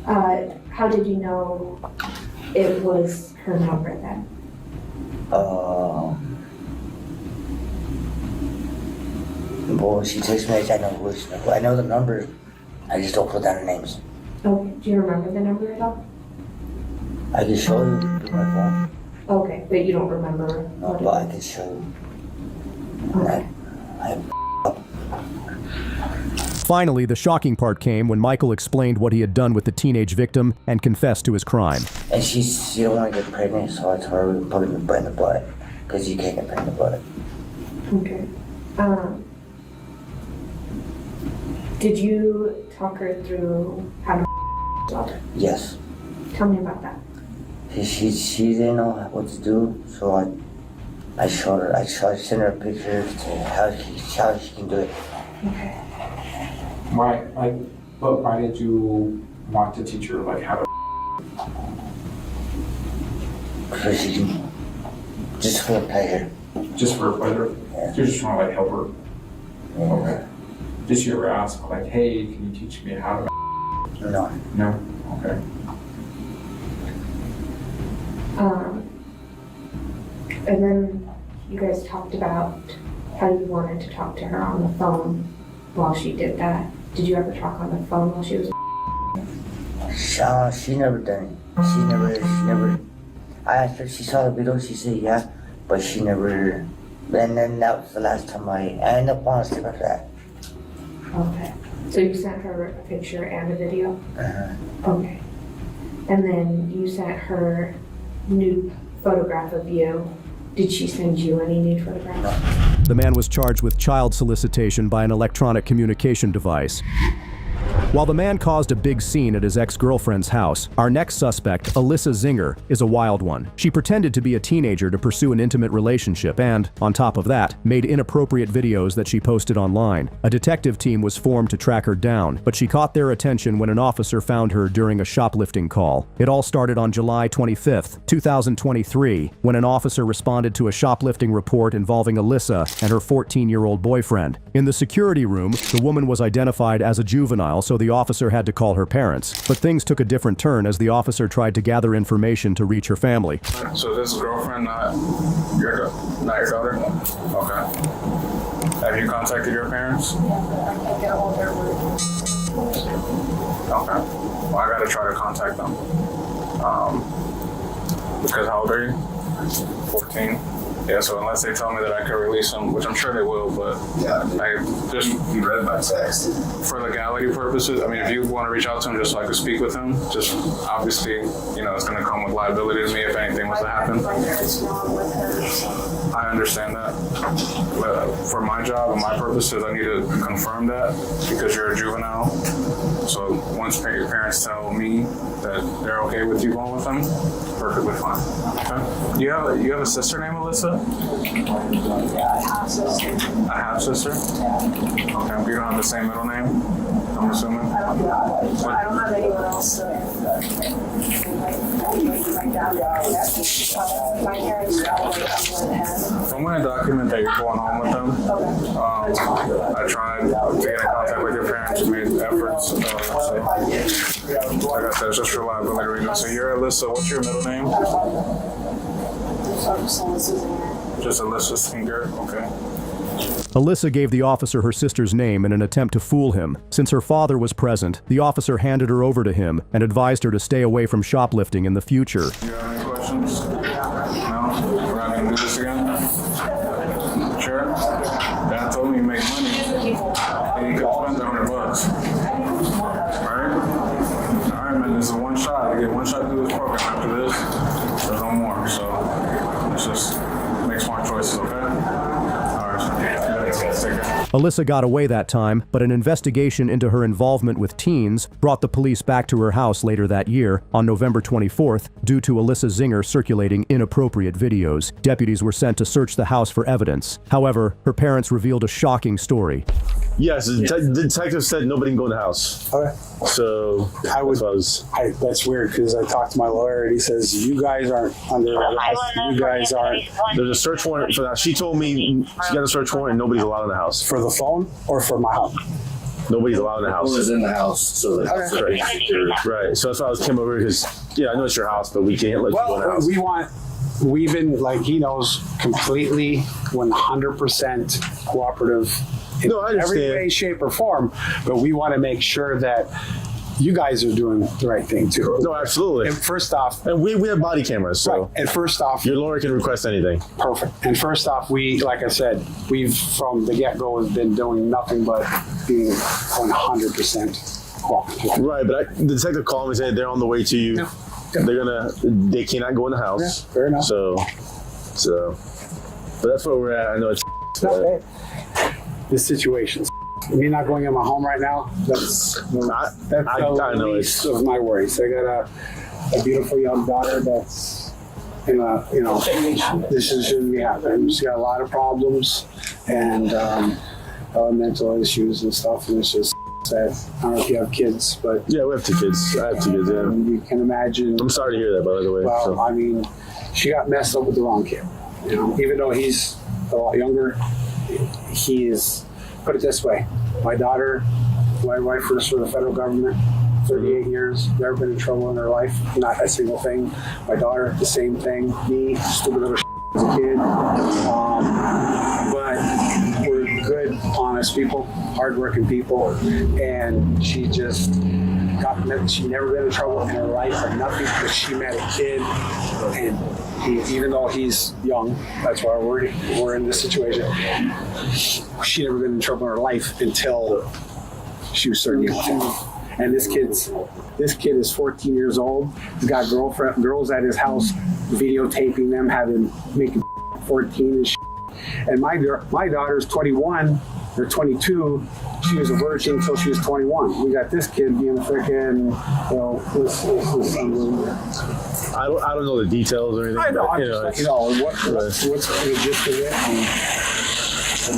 How did you know it was her number then? Well, she texts me, I know who it is. I know the number. I just don't put down the names. Okay. Do you remember the number at all? I can show you through my phone. Okay, but you don't remember. No, but I can show you. Okay. Finally, the shocking part came when Michael explained what he had done with the teenage victim and confessed to his crime. And she don't want to get pregnant, so I told her we put it in the butt, because you can't get pregnant in the butt. Okay. Did you talk her through how to daughter? Yes. Tell me about that. She didn't know what to do, so I showed her. I sent her pictures to how she can do it. Okay. Why did you want to teach her like how to? So she can, just for pleasure. Just for pleasure? Yeah. So you're just trying to like help her? Yeah. Okay. Did she ever ask like, hey, can you teach me how to? No. No? Okay. And then you guys talked about how you wanted to talk to her on the phone while she did that. Did you ever talk on the phone while she was? She never done it. She never. I asked her, she saw the video, she said yeah, but she never. And then that was the last time I ended up on asleep after that. Okay. So you sent her a picture and a video? Uh-huh. Okay. And then you sent her nude photograph of you. Did she send you any nude photographs? The man was charged with child solicitation by an electronic communication device. While the man caused a big scene at his ex-girlfriend's house, our next suspect, Alyssa Zinger, is a wild one. She pretended to be a teenager to pursue an intimate relationship and, on top of that, made inappropriate videos that she posted online. A detective team was formed to track her down, but she caught their attention when an officer found her during a shoplifting call. It all started on July 25th, 2023, when an officer responded to a shoplifting report involving Alyssa and her 14-year-old boyfriend. In the security room, the woman was identified as a juvenile, so the officer had to call her parents. But things took a different turn as the officer tried to gather information to reach her family. So this girlfriend not your daughter? Okay. Have you contacted your parents? Yeah, I can't get a hold of her. Okay. Well, I gotta try to contact them. Because how old are you? 14. Yeah, so unless they tell me that I can release them, which I'm sure they will, but yeah, I just you read my text. For legality purposes. I mean, if you want to reach out to him just so I could speak with him, just obviously, it's going to come with liability to me if anything was to happen. I understand that, but for my job and my purposes, I need to confirm that because you're a juvenile. So once your parents tell me that they're okay with you going with them, perfectly fine. Okay. You have a sister named Alyssa? Yeah, a half sister. A half sister? Okay. You don't have the same middle name, I'm assuming? I don't have anyone else. My parents I'm going to document that you're going home with them. I tried to get in contact with your parents, made efforts. So, like I said, it's just for liability reasons. So you're Alyssa, what's your middle name? Just Alyssa Singer, okay. Alyssa gave the officer her sister's name in an attempt to fool him. Since her father was present, the officer handed her over to him and advised her to stay away from shoplifting in the future. Do you have any questions? No? We're not going to do this again? Sure? Dad told me you make money and you could spend $100. Alyssa got away that time, but an investigation into her involvement with teens brought the police back to her house later that year, on November 24th, due to Alyssa Zinger circulating inappropriate videos. Deputies were sent to search the house for evidence. However, her parents revealed a shocking story. Yes, the detective said nobody can go in the house. Okay. So that's weird because I talked to my lawyer and he says you guys aren't under arrest. You guys aren't. There's a search warrant for that. She told me she got a search warrant and nobody's allowed in the house. For the phone or for my house? Nobody's allowed in the house. Who's in the house? So that's right. So that's why I came over because I know it's your house, but we can't let you go in the house. We've been, like he knows, completely 100% cooperative in every way, shape, or form, but we want to make sure that you guys are doing the right thing too. No, absolutely. And first off, and we have body cameras, so right. And first off, your lawyer can request anything. Perfect. And first off, like I said, we've from the get-go has been doing nothing but being 100% cooperative. Right, but the detective called me and said they're on the way to you. No. They cannot go in the house. Yeah, fair enough. So, but that's where we're at. I know it's this situation. Me not going in my home right now, that's the least of my worries. I got a beautiful young daughter that's this shouldn't be happening. She's got a lot of problems and mental issues and stuff, and it's just sad. I don't know if you have kids, but yeah, we have 2 kids. I have 2 kids. Yeah, you can imagine. I'm sorry to hear that, by the way. Well, I mean, she got messed up with the wrong kid. Even though he's a lot younger, he is. Put it this way, my daughter, my wife works for the federal government, 38 years, never been in trouble in her life, not a single thing. My daughter, the same thing. Me, stupid little as a kid. But we're good, honest people, hardworking people, and she never been in trouble in her life or nothing, because she met a kid, and even though he's young, that's why we're in this situation. She never been in trouble in her life until she was 13 years old. And this kid is 14 years old. He's got girls at his house videotaping them, making 14 and shit. And my daughter's 21 or 22. She was a virgin until she was 21. We got this kid being a freaking, I don't know the details or anything. I know. What's the gist of it? It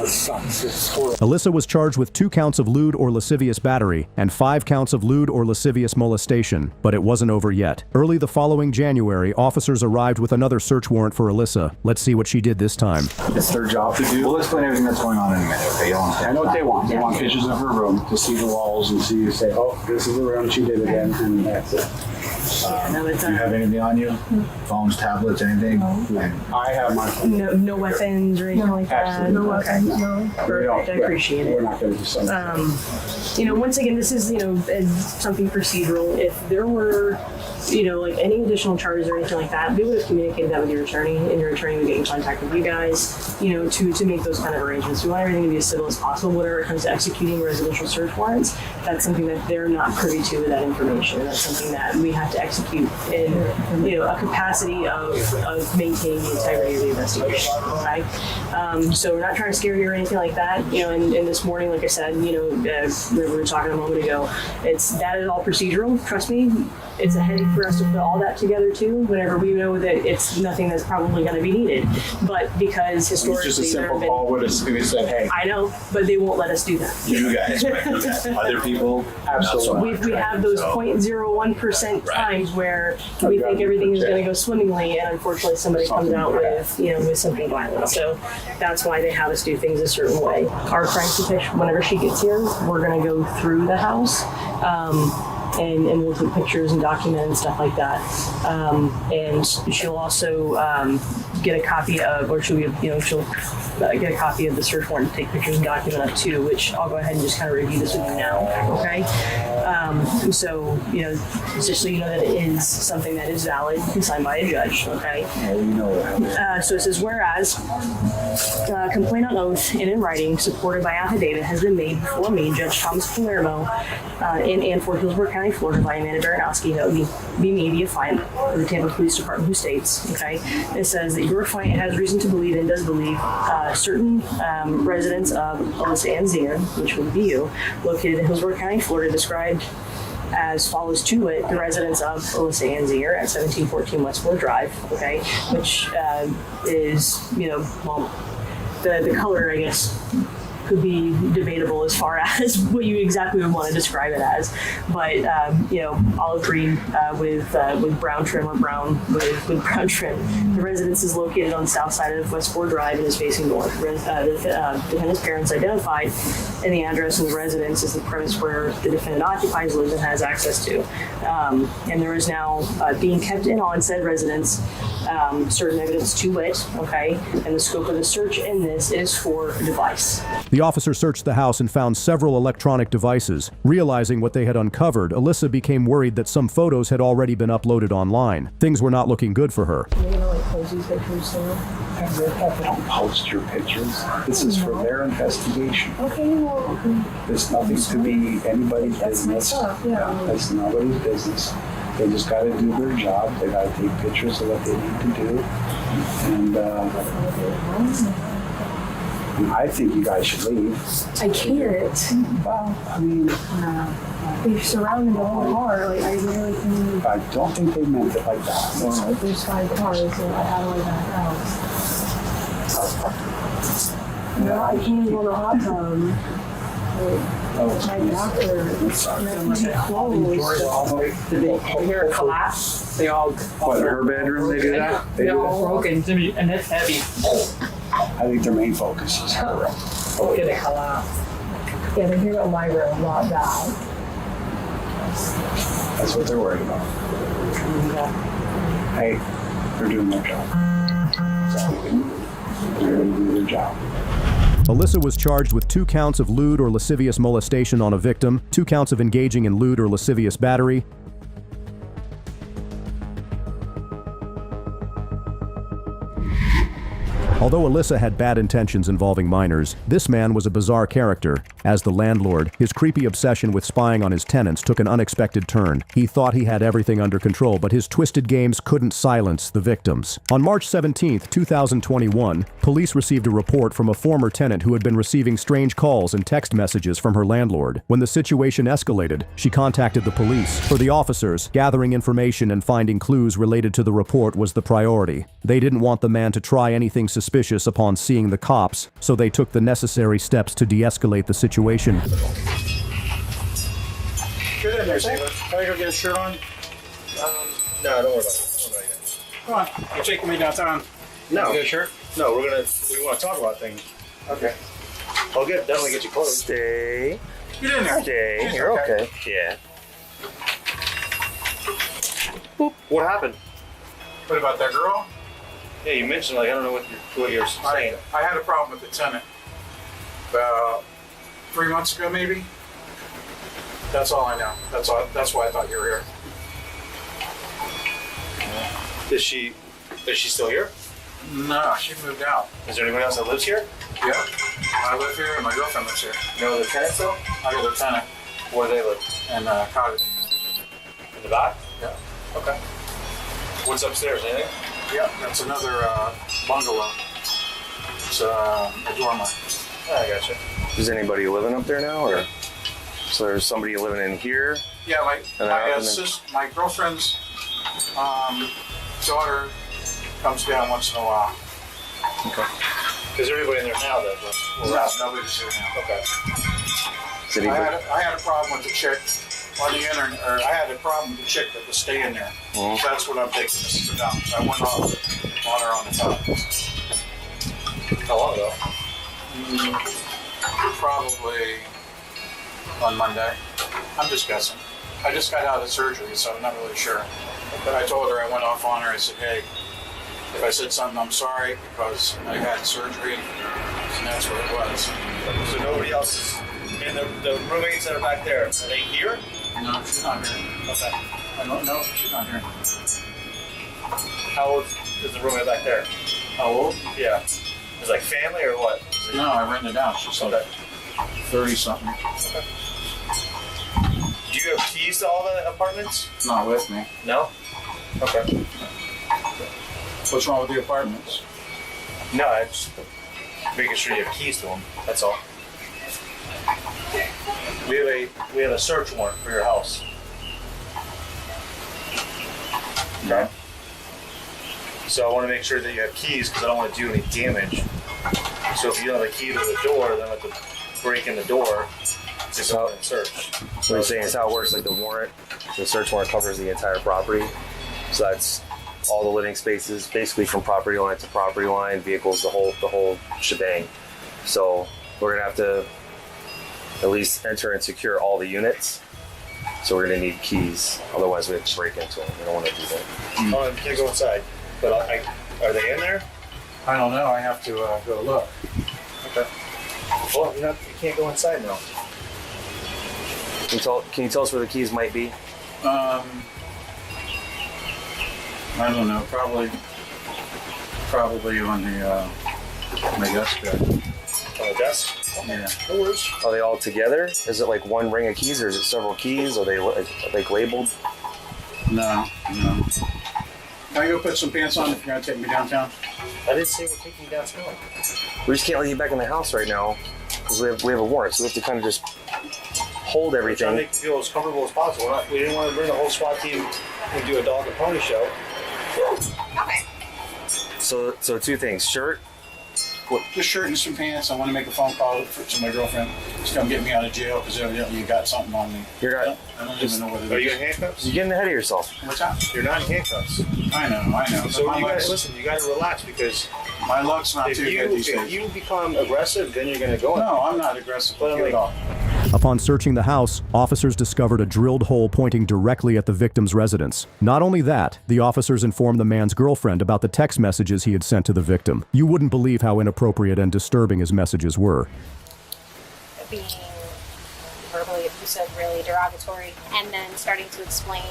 sucks. It's horrible. Alyssa was charged with 2 counts of lewd or lascivious battery and 5 counts of lewd or lascivious molestation, but it wasn't over yet. Early the following January, officers arrived with another search warrant for Alyssa. Let's see what she did this time. It's their job to do. We'll explain everything that's going on in a minute, okay? I know what they want. They want pictures of her room to see the walls and say, oh, this is the room she did again, and that's it. Do you have anything on you? Phones, tablets, anything? I have my phone. No weapons or anything like that? No weapons, no. Perfect, I appreciate it. We're not going to do something. Once again, this is, something procedural. If there were, like any additional charges or anything like that, they would have communicated that with your attorney, and your attorney would get in contact with you guys, to make those kind of arrangements. We want everything to be as civil as possible. Whenever it comes to executing residential search warrants, that's something that they're not privy to with that information. That's something that we have to execute in, a capacity of maintaining the integrity of the investigation. Okay, so we're not trying to scare you or anything like that. And this morning, like I said, we were talking a moment ago. That is all procedural. Trust me, it's a headache for us to put all that together too. Whenever we know that it's nothing that's probably going to be needed, but because historically it's just a simple call with us, we said, hey. I know, but they won't let us do that. You guys might do that. Other people, absolutely. We have those 0.01% times where we think everything is going to go swimmingly, and unfortunately somebody comes out with something violent. So that's why they have us do things a certain way. Our crisis detection, whenever she gets here, we're going to go through the house. And we'll take pictures and document and stuff like that. And she'll also get a copy of, or she'll get a copy of the search warrant to take pictures and document up too, which I'll go ahead and just kind of review this with you now, okay? So, just so you know that it is something that is valid and signed by a judge, okay? So it says, whereas complaint on oath and in writing, supported by affidavit, has been made before me, Judge Thomas Palermo, in Fort Hillsborough County, Florida, by Amanda Baranowski, that would be me, the affiant of the Tampa Police Department, who states, okay, it says that your affiant has reason to believe and does believe certain residents of Alyssa Anzier, which would be you, located in Hillsborough County, Florida, described as follows to it, the residents of Alyssa Anzier at 1714 Westmore Drive, okay, which is, the color, I guess, could be debatable as far as what you exactly would want to describe it as, but olive green with brown trim or brown with brown trim. The residence is located on the south side of Westmore Drive and is facing north. The defendant's parents identified, and the address of the residence is the premise where the defendant occupies, lives, and has access to. And there is now being kept in on said residence certain evidence to wit, okay, and the scope of the search in this is for a device. The officer searched the house and found several electronic devices. Realizing what they had uncovered, Alyssa became worried that some photos had already been uploaded online. Things were not looking good for her. Don't post your pictures. This is for their investigation. Okay, well, There's nothing to be anybody's business. It's nobody's business. They just got to do their job. They got to take pictures of what they need to do. And I think you guys should leave. I can't. Well, I mean, They've surrounded the whole car. Like, I really can. I don't think they meant it like that. Well, there's 5 cars, so how do I back out? No, I can't go to the hot tub. My doctor, Did they hear it collapse? They all. What, in her bedroom they do that? They all broken, and it's heavy. I think their main focus is her. Get it collapse. Yeah, they hear it in my room, not that. That's what they're worried about. Hey, they're doing their job. They're going to do their job. Alyssa was charged with 2 counts of lewd or lascivious molestation on a victim, 2 counts of engaging in lewd or lascivious battery. Although Alyssa had bad intentions involving minors, this man was a bizarre character. As the landlord, his creepy obsession with spying on his tenants took an unexpected turn. He thought he had everything under control, but his twisted games couldn't silence the victims. On March 17, 2021, police received a report from a former tenant who had been receiving strange calls and text messages from her landlord. When the situation escalated, she contacted the police. For the officers, gathering information and finding clues related to the report was the priority. They didn't want the man to try anything suspicious upon seeing the cops, so they took the necessary steps to de-escalate the situation. Get in there, Sailor. Can I go get a shirt on? No, don't worry about it. Come on, you're taking me downtown. No. You get a shirt? No, we want to talk about things. Okay. I'll definitely get you clothes. Stay. Get in there. Stay. You're okay. Yeah. Boop. What happened? What about that girl? Yeah, you mentioned, I don't know what you're saying. I had a problem with the tenant about 3 months ago, maybe. That's all I know. That's why I thought you were here. Is she still here? No, she moved out. Is there anyone else that lives here? Yeah. I live here and my girlfriend lives here. You know the tenants though? I got a tenant. Where do they live? In cottage. In the back? Yeah. Okay. What's upstairs? Anything? Yeah, that's another bungalow. It's a dormer. I gotcha. Is anybody living up there now, or so there's somebody living in here? Yeah, my girlfriend's daughter comes down once in a while. Okay. Is everybody in there now, though? No, nobody's here now. Okay. I had a problem with the chick on the internet, or I had a problem with the chick that was staying there. Mm-hmm. So that's what I'm taking this about. So I went off on her on the top. How long ago? Probably on Monday. I'm just guessing. I just got out of surgery, so I'm not really sure. But I told her, I went off on her. I said, hey, if I said something, I'm sorry, because I had surgery, and that's what it was. So nobody else is, and the roommates that are back there, are they here? No, she's not here. Okay. I don't know. She's not here. How old is the roommate back there? How old? Yeah. Is it like family or what? No, I rented it out. She's like 30 something. Okay. Do you have keys to all the apartments? Not with me. No? Okay. What's wrong with the apartments? No, I'm just making sure you have keys to them. That's all. We have a search warrant for your house. Okay. So I want to make sure that you have keys because I don't want to do any damage. So if you don't have a key to the door, then I have to break in the door to go and search. So you're saying is how it works, like the search warrant covers the entire property. So that's all the living spaces, basically from property line to property line, vehicles, the whole shebang. So we're gonna have to at least enter and secure all the units. So we're gonna need keys, otherwise we have to break into them. We don't want to do that. Oh, you can't go inside. But are they in there? I don't know. I have to go look. Okay. Well, you can't go inside now. Can you tell us where the keys might be? I don't know. Probably on the my desk there. On the desk? Yeah. No worries. Are they all together? Is it like one ring of keys, or is it several keys? Are they like labeled? No. Can I go put some pants on if you're gonna take me downtown? I didn't say we're taking you downtown. We just can't let you back in the house right now because we have a warrant, so we have to kind of just hold everything. We're trying to make you feel as comfortable as possible. We didn't want to bring the whole SWAT team and do a dog and pony show. Okay. So two things: shirt. Just shirt and some pants. I want to make a phone call to my girlfriend. She's come get me out of jail because evidently you got something on me. You're not. I don't even know what it is. Are you in handcuffs? You're getting ahead of yourself. What's that? You're not in handcuffs. I know. So you guys listen. You got to relax because my luck's not too good these days. If you become aggressive, then you're going to go. No, I'm not aggressive with you at all. Upon searching the house, officers discovered a drilled hole pointing directly at the victim's residence. Not only that, the officers informed the man's girlfriend about the text messages he had sent to the victim. You wouldn't believe how inappropriate and disturbing his messages were. Being verbally abusive, really derogatory, and then starting to explain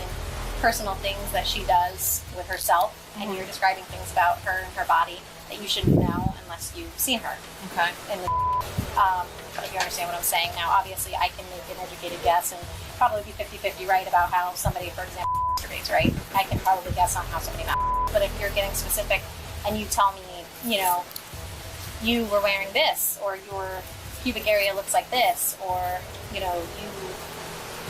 personal things that she does with herself, and you're describing things about her and her body that you shouldn't know unless you've seen her. Okay. If you understand what I'm saying. Now, obviously, I can make an educated guess and probably be 50-50 right about how somebody, for example, masturbates, right? I can probably guess on how somebody masturbates. But if you're getting specific and you tell me, you were wearing this, or your pubic area looks like this, or, you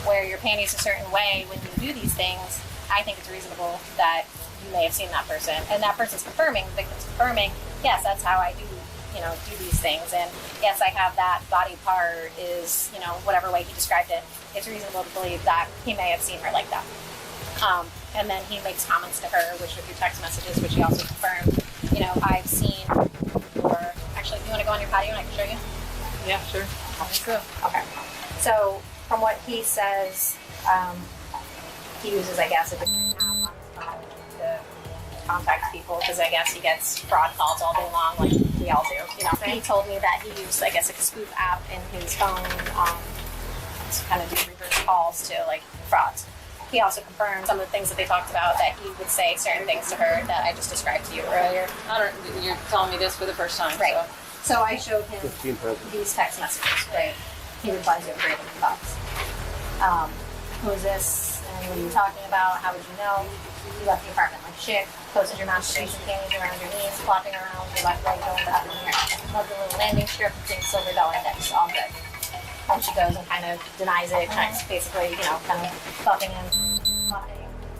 wear your panties a certain way when you do these things, I think it's reasonable that you may have seen that person. And that person's confirming, the victim's confirming, yes, that's how I do these things. And yes, I have that body part is, whatever way he described it, it's reasonable to believe that he may have seen her like that. And then he makes comments to her, which are through text messages, which he also confirmed, I've seen, or actually, if you want to go on your patio and I can show you? Yeah, sure. Okay. So from what he says, he uses, I guess, a different app on his phone to contact people because I guess he gets fraud calls all day long, like we all do. He told me that he used, I guess, a spoof app in his phone to kind of do reverse calls to frauds. He also confirmed some of the things that they talked about, that he would say certain things to her that I just described to you earlier. You're telling me this for the first time, right? So I showed him these text messages. Right? He replies, "You have great looking thoughts. Who is this? And what are you talking about? How would you know? You left the apartment like shit. Posted your masturbation panties around your knees, flopping around your left leg going up in the air. Love the little landing strip and $1 silver index. All good." And she goes and kind of denies it, basically, kind of buffing him,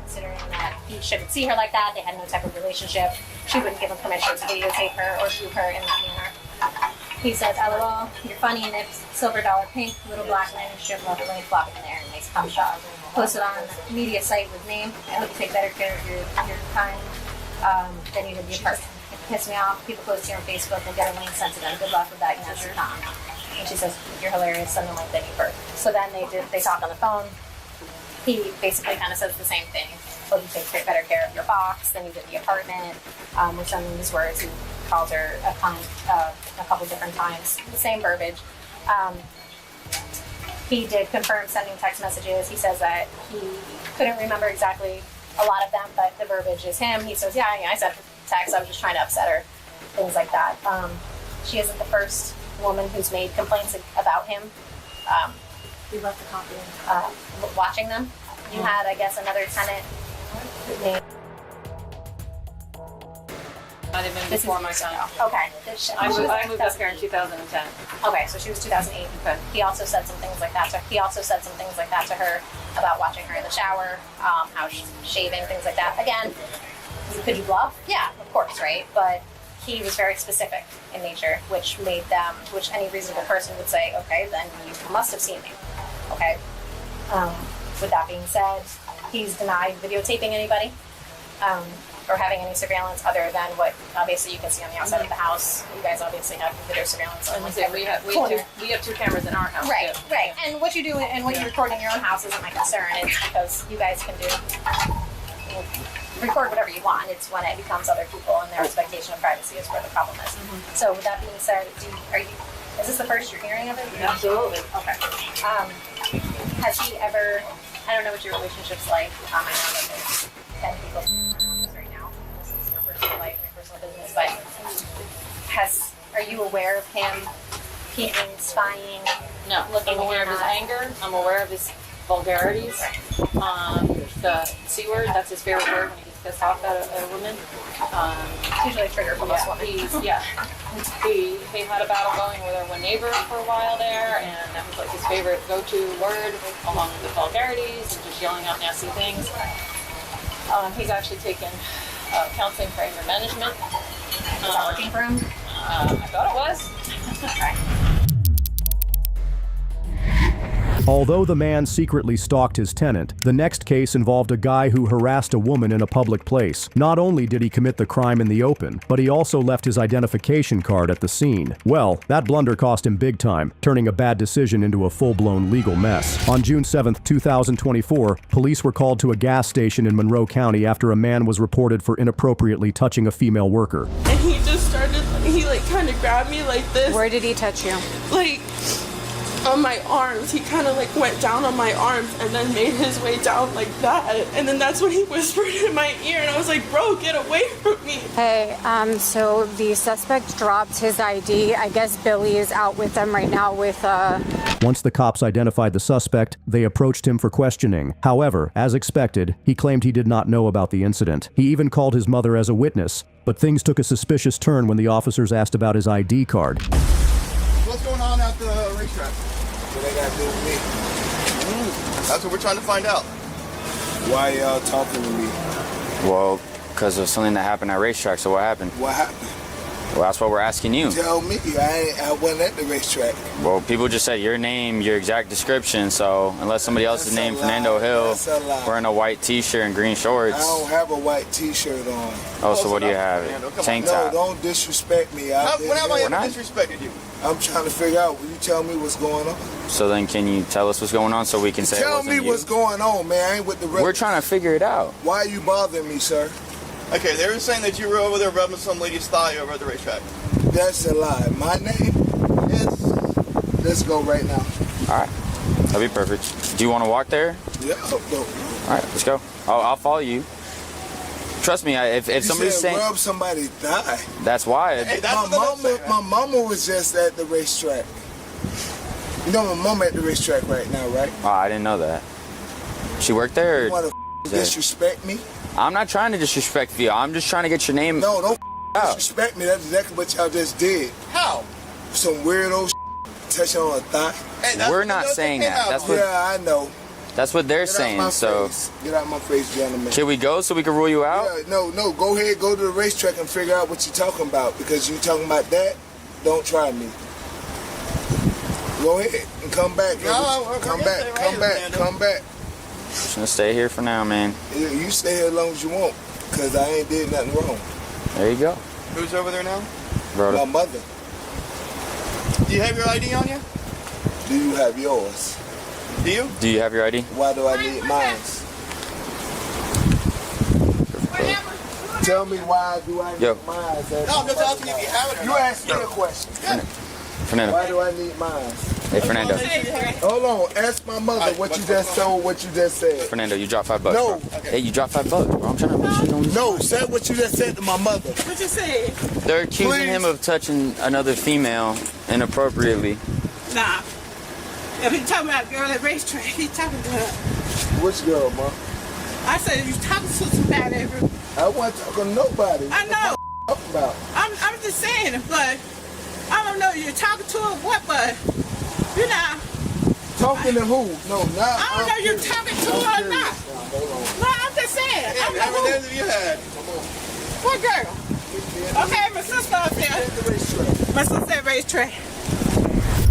considering that he shouldn't see her like that. They had no type of relationship. She wouldn't give him permission to videotape her or view her in that manner. He says, "LOL, you're funny and it's $1 pink, little black landing strip, left leg flopping in the air, and makes cum shot. Posted on the media site with name. I hope you take better care of your kind than you did the apartment. It pissed me off. People post here on Facebook and get a link sent to them. Good luck with that, you know, Tom." And she says, "You're hilarious, something like that you heard." So then they talk on the phone. He basically kind of says the same thing. "Well, you take better care of your box than you did the apartment," with some of his words. He calls her a couple different times, the same verbiage. He did confirm sending text messages. He says that he couldn't remember exactly a lot of them, but the verbiage is him. He says, yeah, I sent text. I was just trying to upset her. Things like that. She isn't the first woman who's made complaints about him. You left a copy. Watching them. You had, I guess, another tenant named. Might have been before my time. Okay. I moved up here in 2010. Okay, so she was 2008. Okay. He also said some things like that to her about watching her in the shower, how she's shaving, things like that. Again, could you bluff? Yeah, of course, right? But he was very specific in nature, which any reasonable person would say, okay, then you must have seen me. Okay. With that being said, he's denied videotaping anybody. Or having any surveillance other than what obviously you can see on the outside of the house. You guys obviously have video surveillance on We have two cameras in our house. Right, too. right. And what you do and what you record in your own house isn't my concern. It's because you guys can record whatever you want. It's when it becomes other people and their expectation of privacy is where the problem is. So with that being said, is this the first you're hearing of it? Absolutely. Okay. Has he ever? I don't know what your relationship's like. I know that there's 10 people right now. This is your personal life, your personal business. But are you aware of him peeping, spying? No, I'm aware of his anger. I'm aware of his vulgarities. The C word, that's his favorite word when he gets pissed off at a woman. It's usually a trigger for most women. He had a battle going with our one neighbor for a while there, and that was like his favorite go-to word, along with the vulgarities and just yelling out nasty things. He's actually taken counseling for anger management. Is that working for him? I thought it was. Okay. Although the man secretly stalked his tenant, the next case involved a guy who harassed a woman in a public place. Not only did he commit the crime in the open, but he also left his identification card at the scene. Well, that blunder cost him big time, turning a bad decision into a full-blown legal mess. On June 7th, 2024, police were called to a gas station in Monroe County after a man was reported for inappropriately touching a female worker. And he just started, he kind of grabbed me like this. Where did he touch you? On my arms. He kind of went down on my arms and then made his way down like that. And then that's when he whispered in my ear and I was like, bro, get away from me. Hey, so the suspect dropped his ID. I guess Billy is out with them right now with Once the cops identified the suspect, they approached him for questioning. However, as expected, he claimed he did not know about the incident. He even called his mother as a witness, but things took a suspicious turn when the officers asked about his ID card. What's going on at the racetrack? What they got to do with me? That's what we're trying to find out. Why y'all talking to me? Well, because of something that happened at racetrack. So what happened? What happened? Well, that's what we're asking you. Tell me. I wasn't at the racetrack. Well, people just said your name, your exact description. So unless somebody else's name, Fernando Hill, wearing a white T-shirt and green shorts. I don't have a white T-shirt on. Oh, so what do you have? Tank top. No, don't disrespect me. When have I ever disrespected you? I'm trying to figure out. Will you tell me what's going on? So then can you tell us what's going on so we can say it wasn't you? Tell me what's going on, man. I ain't with the rest. We're trying to figure it out. Why are you bothering me, sir? Okay, they were saying that you were over there rubbing some lady's thigh over at the racetrack. That's a lie. My name? Yes. Let's go right now. All right. That'll be perfect. Do you want to walk there? Yeah, I'll go. All right, let's go. I'll follow you. Trust me, if somebody's saying rub somebody's thigh. That's why. Hey, my mama was just at the racetrack. You know my mama at the racetrack right now, right? Oh, I didn't know that. She worked there? Or you want to disrespect me? I'm not trying to disrespect you. I'm just trying to get your name. No, don't disrespect me. That's exactly what y'all just did. How? Some weirdo touching on a thigh. Hey, we're not saying that. That's what. Yeah, I know. That's what they're saying. So get out of my face, gentlemen. Can we go so we can rule you out? Yeah, no. Go ahead, go to the racetrack and figure out what you're talking about. Because you're talking about that. Don't try me. Go ahead and come back. No, come back. Come back. Just gonna stay here for now, man. Yeah, you stay here as long as you want, because I ain't did nothing wrong. There you go. Who's over there now? Rhoda. My mother. Do you have your ID on you? Do you have yours? Do you? Do you have your ID? Why do I need mine? Tell me why do I need mine? No, I'm just asking if you have it or You not. asked me a question. Fernando. Why do I need mine? Hey, Fernando. Hold on. Ask my mother what you just told, what you just said. Fernando, you dropped $5. No. Bro. Hey, you dropped $5, bro. I'm trying to make sure you don't. No, say what you just said to my mother. What you say? They're accusing him of touching another female inappropriately. Nah. If he's talking about a girl at racetrack, he's talking to her. Which girl, ma? I said you talking to somebody. I wasn't talking to nobody. I know. What you about? I'm just saying, but I don't know. You're talking to her, what? But you know. Talking to who? No, not. I don't know. You're talking to her or not. No, I'm just saying. I don't know who. You had. What girl? Okay, my sister up there. My sister at racetrack.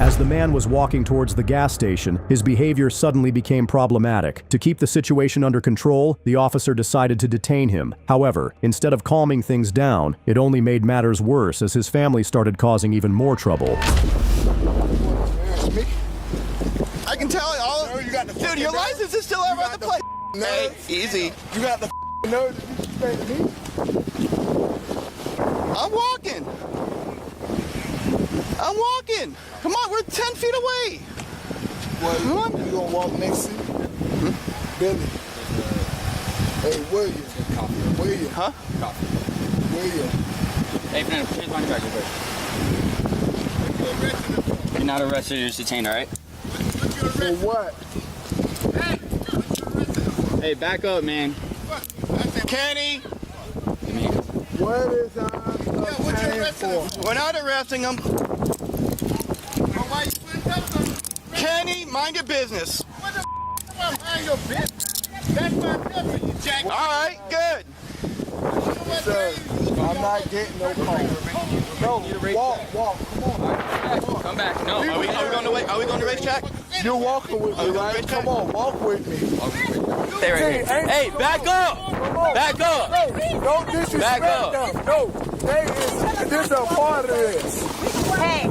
As the man was walking towards the gas station, his behavior suddenly became problematic. To keep the situation under control, the officer decided to detain him. However, instead of calming things down, it only made matters worse as his family started causing even more trouble. I can tell you all. No, you got the dude, your license is still over at the place. Hey, easy. You got the nerve to disrespect me? I'm walking. I'm walking. Come on, we're 10 feet away. Come on. You gonna walk next to me? Billy. Hey, William. William. Huh? William. Hey, Fernando, here's my driver first. You're not arrested, you're just detained, alright? For what? Hey, back up, man. Kenny. What is for? We're not arresting him. Kenny, mind your business. Mind your business. That's my business, you jack. All right, good. Sir, I'm not getting no call. No, walk. Come on. Come back. No. Are we going to racetrack? You're walking with me, right? Come on, walk with me. Stay right here. Hey, back up. Back up. Don't disrespect back up. them. No, this is a part of this. Hey,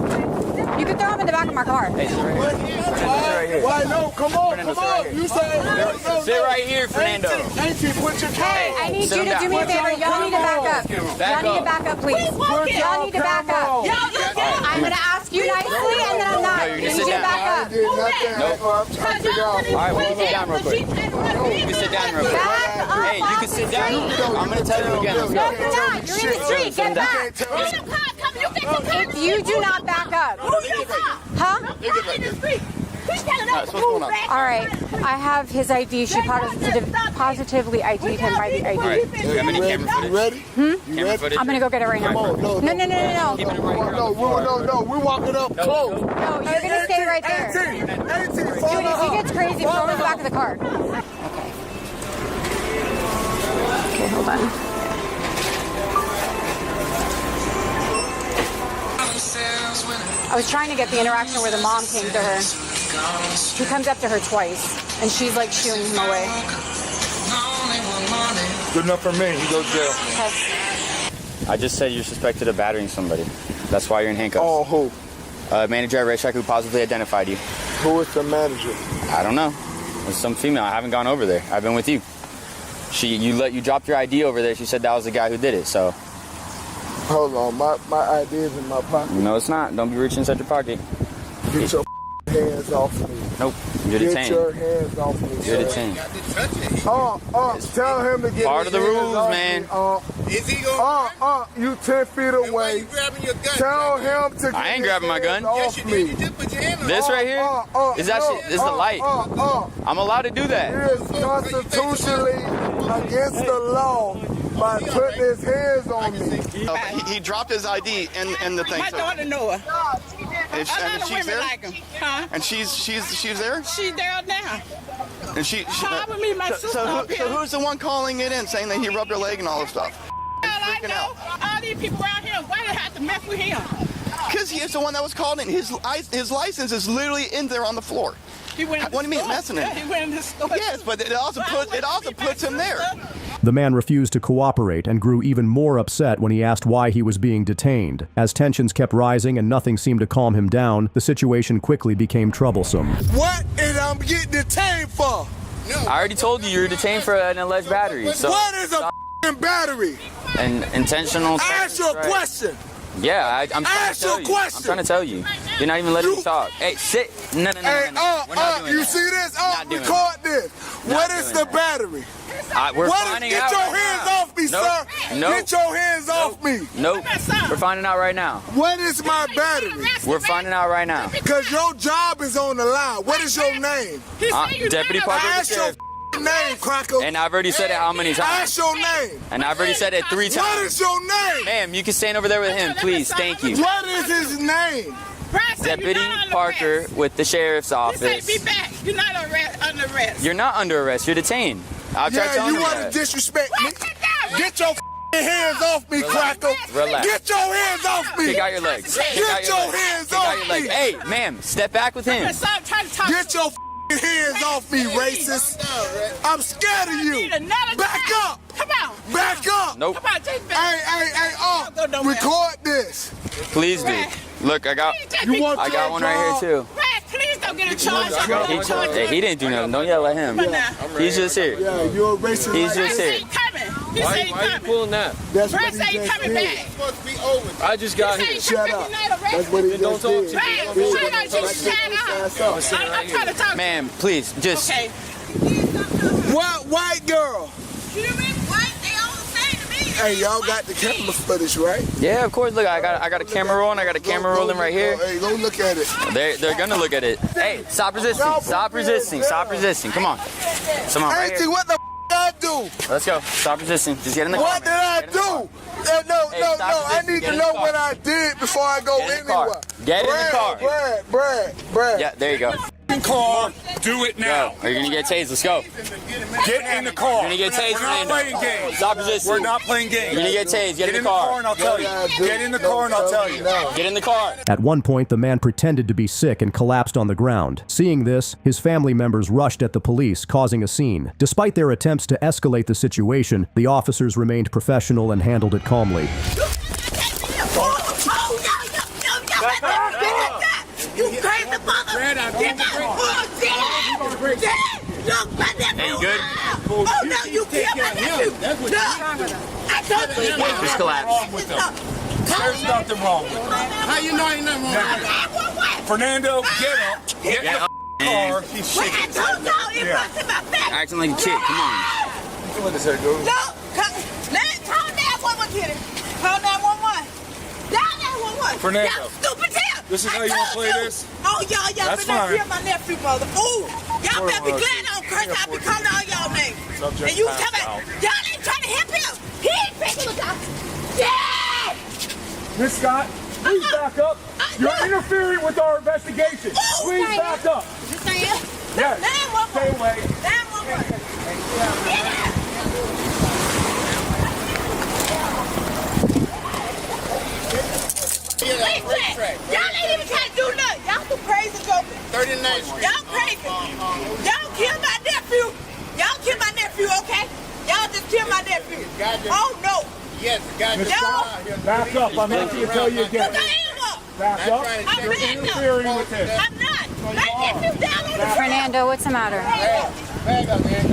you can throw him in the back of my car. Hey, sit right here. Why no? Come on, Fernando, come on. You say sit right here, Fernando. Auntie, put your Hey, I need you to do me a favor. Y'all need to back up. Y'all need to back up, please. Y'all need to back up. I'm going to ask you nicely, and then I'm not. No, you're You gonna need sit to down. back up. Nope. All right, we can sit down real quick. You can sit down real quick. Hey, you can sit down. I'm going to tell you again. Let's No, go. you're not. You're in the street. Get back. If you do not back up. Huh? All right. I have his ID. She positively ID'd him by the ID. All right. Do we have any camera footage? Ready? Camera footage? I'm going to go get it right now. No. No, we're walking up close. No, you're going to stay right there. Dude, if he gets crazy, throw him in the back of the car. Okay, hold on. I was trying to get the interaction where the mom came to her. He comes up to her twice, and she's like shooing him away. Good enough for me. He goes to jail. I just said you're suspected of battering somebody. That's why you're in handcuffs. Oh, who? Manager at racetrack who positively identified you. Who is the manager? I don't know. It's some female. I haven't gone over there. I've been with you. You dropped your ID over there. She said that was the guy who did it. So. Hold on, my ID is in my pocket. No, it's not. Don't be reaching inside your pocket. Get your hands off me. Nope. You're detained. Get your hands off me. You're detained. Tell him to get part of the rules, man. Is he going? You 10 feet away. Tell him to. I ain't grabbing my gun. Off me. This right here is the light. I'm allowed to do that. He is constitutionally against the law by putting his hands on me. He dropped his ID in the thing. My daughter Noah. And she's there. Like him. Huh? And she's there. She's there now. And she with me, my sister so up here. who's the one calling it in, saying that he rubbed her leg and all this stuff? I know. All these people around here, why they have to mess with him? Because he is the one that was called in. His license is literally in there on the floor. What do you mean messing it? He went in the store. Yes, but it also puts him there. The man refused to cooperate and grew even more upset when he asked why he was being detained. As tensions kept rising and nothing seemed to calm him down, the situation quickly became troublesome. What is I'm getting detained for? I already told you you're detained for an alleged battery. So what is a battery? An intentional. Ask you a question. Yeah, I'm trying to tell you. Question. I'm trying to tell you. You're not even letting me talk. Hey, sit. No. Hey, We're not doing you that. see this? Not doing Record this. What is the battery? We're finding out. Get your hands off me, sir. Nope. Get your hands off me. Nope. We're finding out right now. What is my battery? We're finding out right now. Because your job is on the line. What is your name? Deputy Parker. Ask your name, Cracker. And I've already said it how many times? Ask your name. And I've already said it 3 times. What is your name? Ma'am, you can stand over there with him, please. Thank you. What is his name? Deputy Parker with the sheriff's office. Be back. You're not under arrest. You're not under arrest. You're detained. I'll try telling you you want that. to disrespect me? Get your hands off me, Cracker. Relax. Get your hands off me. Kick out your legs. Get your hands off me. Hey, ma'am, step back with him. Get your hands off me, racist. I'm scared of you. Back up. Come on. Back up. Nope. Come on, take Hey, record this. Please do. Look, I got one right here too. Please don't get a charge. He didn't do nothing. Don't yell at him. He's just here. Yeah, you're a racist. He's just here. Why are you pulling that? That's Brad said he's coming back. I just got here. Shut up. That's what he just did. I'm trying to talk. Ma'am, please, just. Okay. What white girl? You mean white? They all the same to me. Hey, y'all got the camera footage, right? Yeah, of course. Look, I got a camera rolling. I got a camera rolling right here. Hey, go look at it. They're gonna look at it. Hey, stop resisting. Stop resisting. Stop resisting. Come on. Come on. Right Hey, what the I do? Let's go. Stop resisting. Just get in the car. What did I do? No. I need to know what I did before I go anywhere. Get in the car. Brad. Yeah, there you go. Car. Do it now. Or you're gonna get tased. Let's go. Get in the car. You're gonna get tased. We're not playing games. Stop resisting. We're not playing games. You're gonna get tased. Get in the car. And I'll tell you. Get in the car and I'll tell you. Get in the car. At one point, the man pretended to be sick and collapsed on the ground. Seeing this, his family members rushed at the police, causing a scene. Despite their attempts to escalate the situation, the officers remained professional and handled it calmly. You crazy mother! Get that bullshit! Look, my nephew! Hey, you good? Oh no, you killed my nephew! Look! I told you! Just collapse. There's nothing wrong with him. How you know ain't nothing wrong with him? Fernando, get up. Get in the car. He's shaking. I told y'all it busted my back! Acting like a kid. Come on. What does that go? No! Call 911, kid! Call 911! Dial 911! Fernando. Y'all stupid hell! This is how you want to play this? Oh, y'all That's better fine. kill my nephew, mother. Ooh, y'all better be glad I don't curse. I'll be calling all y'all names. And you tell me, y'all ain't trying to help him. He ain't picking the doctor. Yeah! Miss Scott, please back up. You're interfering with our investigation. Please back up. You stay here? Yes. 911. Stay away. 911. Yeah! Y'all ain't even trying to do nothing. Y'all too crazy, joking. 39th Street. Y'all crazy. Y'all kill my nephew. Y'all kill my nephew, okay? Y'all just kill my nephew. Oh no. Yes, y'all. Back up. I'm here to tell you again. Back up. You're interfering with this. I'm not. My nephew down on the ground. Fernando, what's the matter? Back up, man.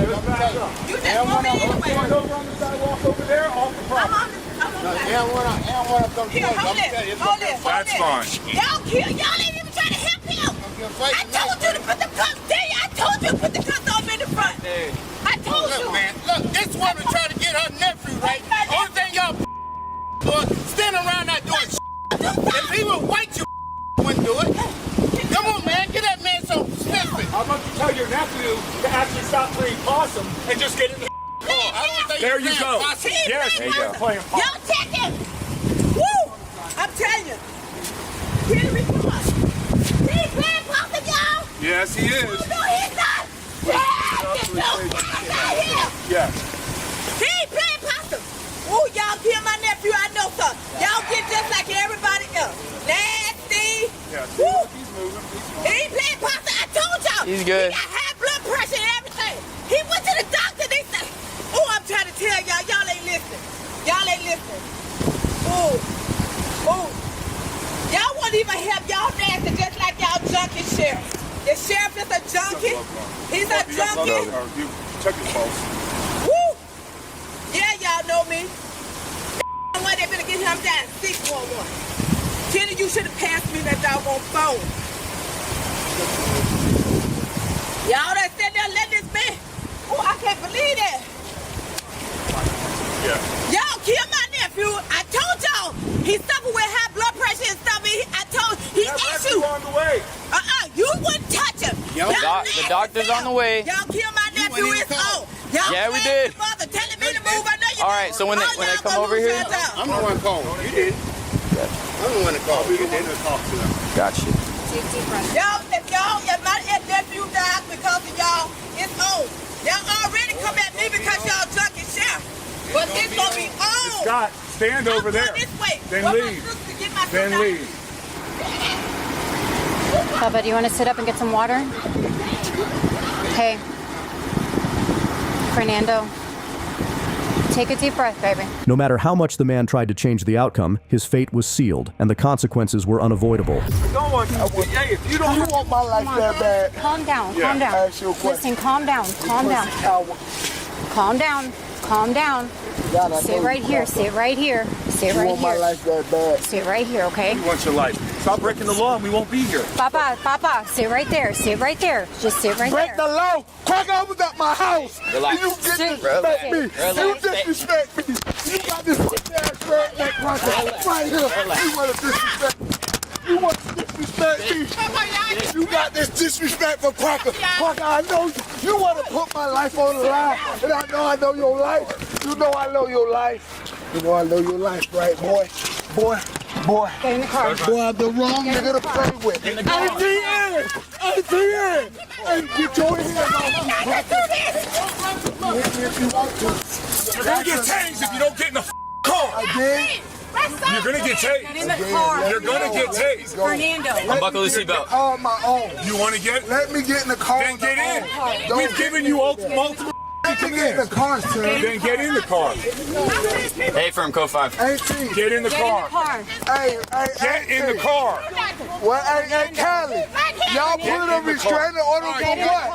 You just want me anyway. Over on the sidewalk over there, off the property. That's fine. Y'all kill. Y'all ain't even trying to help him. I told you to put the cuffs there. I told you to put the cuffs on in the front. I told you. Man, look, this woman trying to get her nephew right. Only thing y'all standing around not doing shit. If he was white, you wouldn't do it. Come on, man, get that man some specific. How about you tell your nephew to actually stop playing possum and just get in the car? There you go. Yes, there you go. Y'all check him. Woo! I'm telling you. Here we come. He playing possum, y'all? Yes, he is. Oh, no, he's not. Yes. He ain't playing possum. Ooh, y'all kill my nephew, I know so. Y'all get just like everybody else. Nasty. Yes, woo. He's moving. He ain't playing possum. I told y'all. He's good. He got high blood pressure and everything. He went to the doctor. They said, oh, I'm trying to tell y'all, y'all ain't listening. Y'all ain't listening. Ooh. Y'all won't even help y'all nasty just like y'all junkie sheriff. The sheriff is a junkie. He's a junkie. Check his pulse. Woo! Yeah, y'all know me. They better get him down 611. Kenny, you should have passed me that doggone phone. Y'all that stand there let this man. Oh, I can't believe that. Yeah. Y'all kill my nephew. I told y'all he suffered with high blood pressure and stuff. I told he issue on the way. You wouldn't touch him. The doctor's on the way. Y'all kill my nephew. It's on. Y'all Yeah, we did. Mother telling me to move. I know you. All right, so when they come over here, I'm the one calling. You did. I'm the one that called. You didn't talk to them. Gotcha. Y'all, if my nephew died because of y'all, it's on. Y'all already come at me because y'all drunk and share. But it's gonna be on. Scott, stand over there. This way. Then leave. Then leave. Bubba, do you want to sit up and get some water? Hey, Fernando, take a deep breath, baby. No matter how much the man tried to change the outcome, his fate was sealed, and the consequences were unavoidable. Don't want. Hey, if you don't want my life that bad. Calm down, Yeah. calm down. Ask you a question. Listen, calm down, calm down. Calm down, calm down. Sit right here, sit right here, sit right You want my here. life that bad. Sit right here, okay? You want your life. Stop breaking the law and we won't be here. Papa, sit right there, sit right there. Just sit right Break there. the law. Cracker was at my house. Relax. You disrespect me. You disrespect me. You got this ass redneck Cracker right here. You want to disrespect me. You want to disrespect me. You got this disrespect for Cracker. Cracker, I know you want to put my life on the line. And I know your life. You know I know your life. You know I know your life, right, boy? Boy. Get in the car. Boy, I'm the wrong nigga to play with. ATN! Hey, get your hands off me, Cracker. If you want to. You're gonna get tased if you don't get in the car. I did. You're gonna get tased. Get in the car. You're gonna get tased. Fernando. Unbuckle the seatbelt. On my own. You want to get? Let me get in the car. Then get in. Don't We've given you multiple. Let me get in the car, sir. Then get in the car. Hey, from Code 5. 18. Get in the Get in car. the car. Hey, Get in the car. Well, hey, Callie, y'all put a restraining order for what?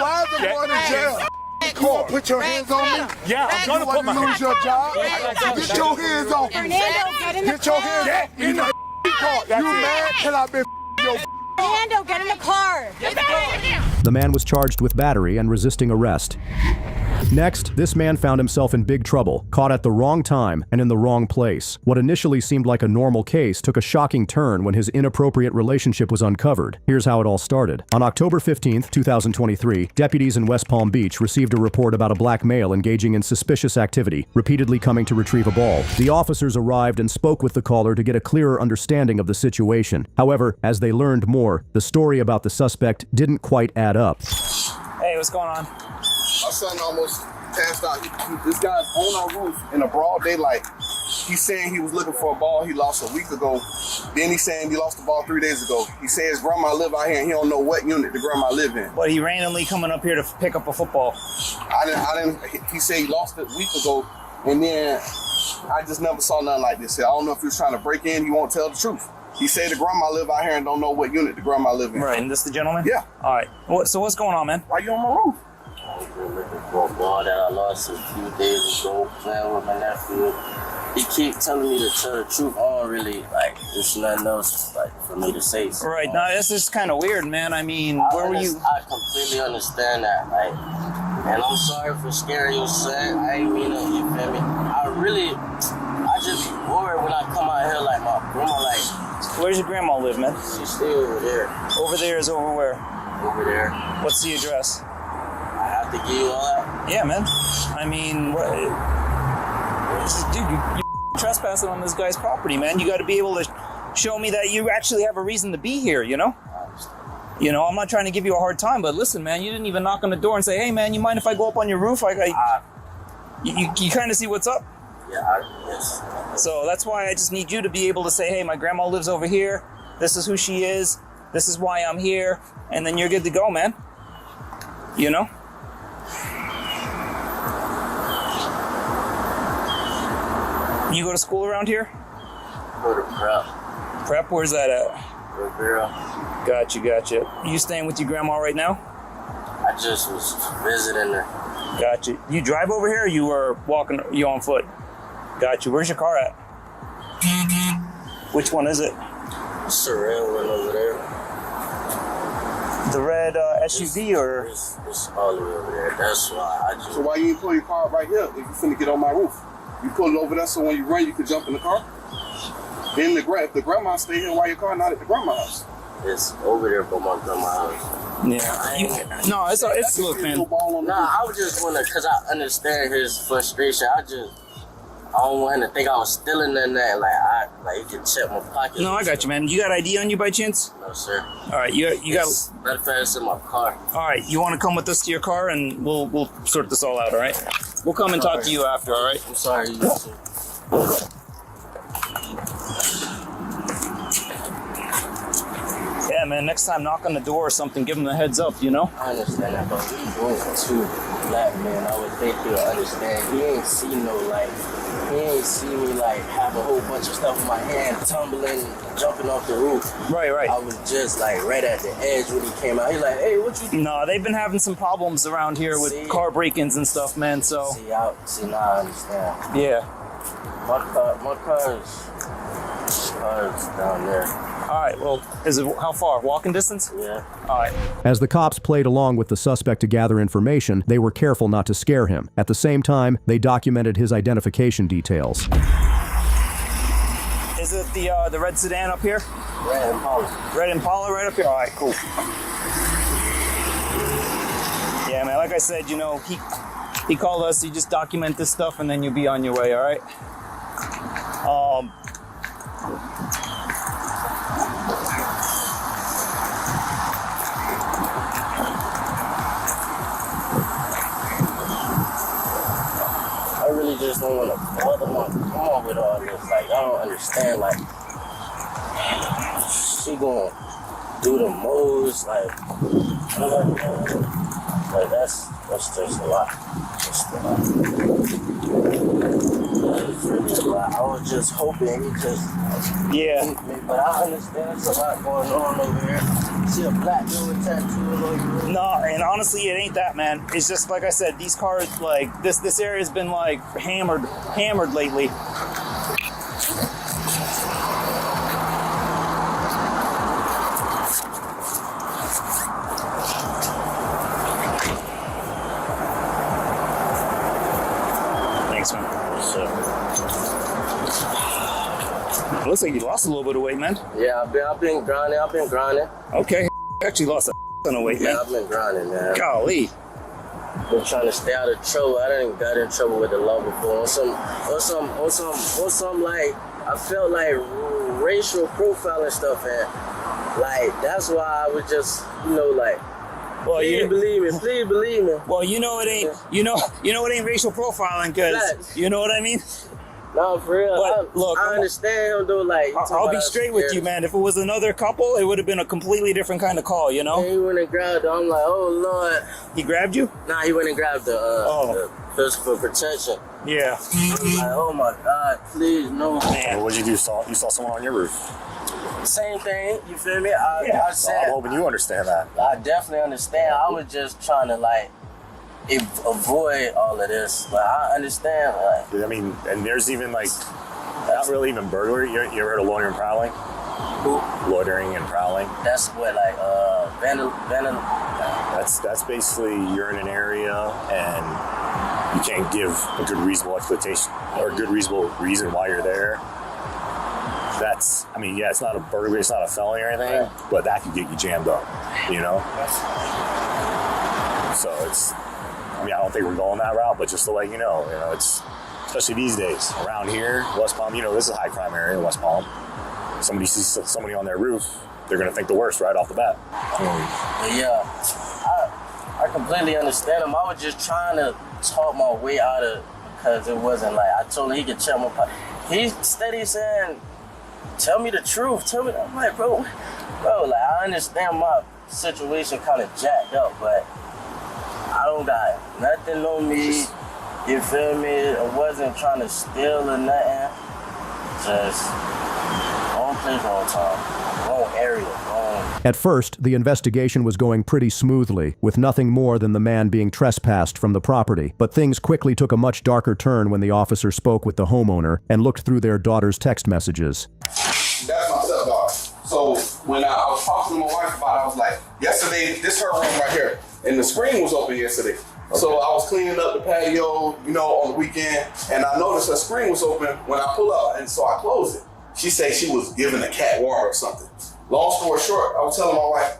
Why is it going to jail? You want to put your hands on me? Yeah, I'm gonna put my You lose your job? Get your hands off me. Fernando, get in the Get your car. hands Get in the car. You mad till I've been your Fernando, get in the car. The man was charged with battery and resisting arrest. Next, this man found himself in big trouble, caught at the wrong time and in the wrong place. What initially seemed like a normal case took a shocking turn when his inappropriate relationship was uncovered. Here's how it all started. On October 15th, 2023, deputies in West Palm Beach received a report about a black male engaging in suspicious activity, repeatedly coming to retrieve a ball. The officers arrived and spoke with the caller to get a clearer understanding of the situation. However, as they learned more, the story about the suspect didn't quite add up. Hey, what's going on? My son almost passed out. This guy's on our roof in a broad daylight. He's saying he was looking for a ball he lost a week ago. Then he's saying he lost the ball 3 days ago. He says his grandma live out here and he don't know what unit the grandma live in. What, he randomly coming up here to pick up a football? I didn't. He said he lost it a week ago, and then I just never saw nothing like this. I don't know if he was trying to break in. He won't tell the truth. He said the grandma live out here and don't know what unit the grandma live in. Right, and this the gentleman? Yeah. All right. So what's going on, man? Why you on my roof? I've been looking for a ball that I lost a few days ago, playing with my nephew. He keep telling me to tell the truth. I don't really, there's nothing else, for me to say. So, Right, now this is kind of weird, man. I mean, where were you? I completely understand that, and I'm sorry for scaring your son. I ain't mean to, you feel me? I just be worried when I come out here, my grandma, Where's your grandma live, man? She's still over there. Over there is over where? Over there. What's the address? I have to give you all that? Yeah, man. I mean, dude, you're trespassing on this guy's property, man. You got to be able to show me that you actually have a reason to be here, you know? You know, I'm not trying to give you a hard time, but listen, man, you didn't even knock on the door and say, hey, man, you mind if I go up on your roof? You kind of see what's up? Yeah, yes. So that's why I just need you to be able to say, hey, my grandma lives over here. This is who she is. This is why I'm here. And then you're good to go, man. You know? You go to school around here? Go to prep. Prep? Where's that at? Rivera. Gotcha. You staying with your grandma right now? I just was visiting her. Gotcha. You drive over here or you are you on foot? Gotcha. Where's your car at? Which one is it? It's a red one over there. The red SUV or? It's all the way over there. That's why I just. So why you ain't pull your car right here if you finna get on my roof? You pull it over there so when you run, you can jump in the car? Then if the grandma stay here, why your car not at the grandma's house? It's over there by my grandma's house. Yeah. No, it's look, man. Nah, I was just wondering, because I understand his frustration. I don't want him to think I was stealing nothing. Like he can check my pockets. No, I got you, man. You got ID on you by chance? No, sir. All right, you got. Matter of fact, it's in my car. All right, you want to come with us to your car, and we'll sort this all out. All right. We'll come and talk to you after. All right. I'm sorry. You too. Yeah, man, next time knock on the door or something, give them a heads up, you know? I understand that, but he's going to black man. I would think he'll understand. He ain't see no, he ain't see me, have a whole bunch of stuff in my hand, tumbling, jumping off the roof. Right. I was just, right at the edge when he came out. He's like, hey, what you do? No, they've been having some problems around here with car break-ins and stuff, man, so... Now I understand. Yeah. My car's down there. All right, well, how far? Walking distance? Yeah. All right. As the cops played along with the suspect to gather information, they were careful not to scare him. At the same time, they documented his identification details. Is it the red sedan up here? Red Impala. Red Impala right up here? All right, cool. Yeah, man, like I said, he called us, you just document this stuff, and then you'll be on your way, all right? I really just don't want to bother my mom with all this. I don't understand. She gonna do the most. That's just a lot. Just a lot. It's really a lot. I was just hoping he just yeah. Hit me, but I understand there's a lot going on over here. See a black dude with tattoos over here. No, and honestly, it ain't that, man. It's just like I said, these cars, this area's been hammered lately. Thanks, man. Looks like you lost a little bit of weight, man. Yeah, I've been grinding. Okay, actually lost a ton of weight, man. Yeah, I've been grinding, man. Golly. Been trying to stay out of trouble. I didn't got in trouble with the law before. On some I felt like racial profiling stuff, and that's why I was just, well, please believe me. Well, it ain't, it ain't racial profiling, because you know what I mean? No, for real. But look, I understand him though. I'll be straight with you, man. If it was another couple, it would have been a completely different kind of call, you know? Yeah, he went and grabbed her. I'm like, oh Lord. He grabbed you? Nah, he went and grabbed the physical protection. Yeah. I'm like, oh my God, please, no. Man, what'd you do? You saw someone on your roof? Same thing, you feel me? I said, I'm hoping you understand that. I definitely understand. I was just trying to avoid all of this, but I understand. And there's even not really even burglary. You ever heard of loitering and prowling? Who? Loitering and prowling. That's what vandal. That's basically you're in an area and you can't give a good reasonable explanation or a good reasonable reason why you're there. It's not a burglary, it's not a felony or anything, right, but that could get you jammed up, So I don't think we're going that route, but just to let you know, it's, especially these days, around here, West Palm, this is a high crime area in West Palm. Somebody sees somebody on their roof, they're going to think the worst right off the bat. Yeah, I completely understand him. I was just trying to talk my way out of it, because it wasn't I told him he could check my pocket. He steady saying, tell me the truth, I'm like, bro, I understand my situation kind of jacked up, but I don't got nothing on me, you feel me? I wasn't trying to steal or nothing, just wrong place, wrong time, wrong area, wrong. At first, the investigation was going pretty smoothly, with nothing more than the man being trespassed from the property. But things quickly took a much darker turn when the officer spoke with the homeowner and looked through their daughter's text messages. That's my stepdaughter. So when I was talking to my wife about it, I was like, yesterday, this her room right here, and the screen was open yesterday. Okay. So I was cleaning up the patio, you know, on the weekend, and I noticed her screen was open when I pull up, and so I closed it. She said she was giving the cat water or something. Long story short, I was telling my wife,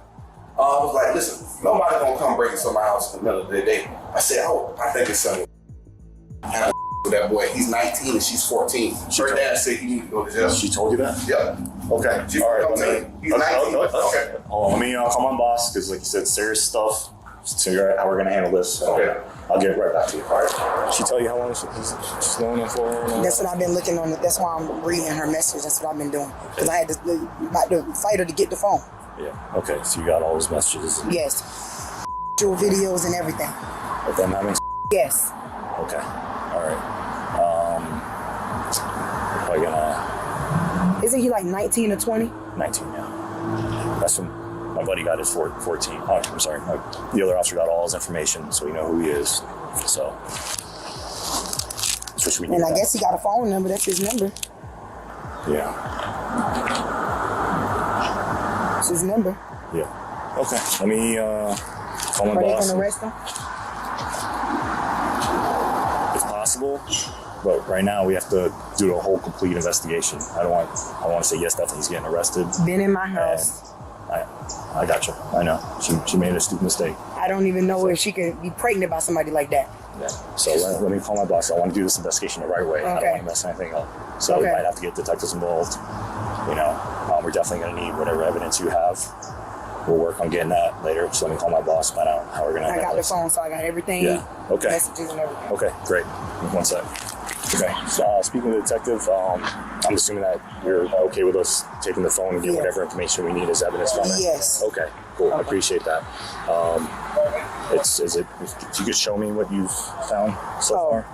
I was like, listen, nobody gonna come break into my house in the middle of the day. I said, I think it's something. And I with that boy, he's 19 and she's 14. Her dad said he need to go to jail. She told you that? Yep. Okay. She's all right. he's 19. Okay. Let me call my boss, because like you said, serious stuff. Just figure out how we're gonna handle this. Okay. I'll get right back to you. All right. She tell you how long she's known him for? That's what I've been looking on. That's why I'm reading her message. That's what I've been doing. Because I had to fight her to get the phone. Yeah. Okay. So you got all those messages. Yes. Videos and everything. Of them having. Yes. Okay. All right. Probably gonna. Isn't he like 19 or 20? 19. Yeah. That's when my buddy got his 14. Oh, I'm sorry. The other officer got all his information, so we know who he is. So. That's what we need. And I guess he got a phone number. That's his number. Yeah. That's his number. Yeah. Okay. Let me call my boss. Are they gonna arrest him? It's possible, but right now we have to do a whole complete investigation. I want to say yes, definitely he's getting arrested. Been in my house. I got you. I know. She made a stupid mistake. I don't even know if she could be pregnant by somebody like that. Yeah. So let me call my boss. I want to do this investigation the right way. Okay. I don't want to mess anything up. So we might have to get detectives involved. You know, we're definitely going to need whatever evidence you have. We'll work on getting that later. So let me call my boss, find out how we're going to handle I got the phone, so I got everything. Yeah. Okay. Messages and everything. Okay, great. 1 sec. Okay. So, speaking with the detective, I'm assuming that you're okay with us taking the phone and getting whatever information we need as evidence from it? Yes. Okay, cool. I appreciate that. If you could show me what you've found so far?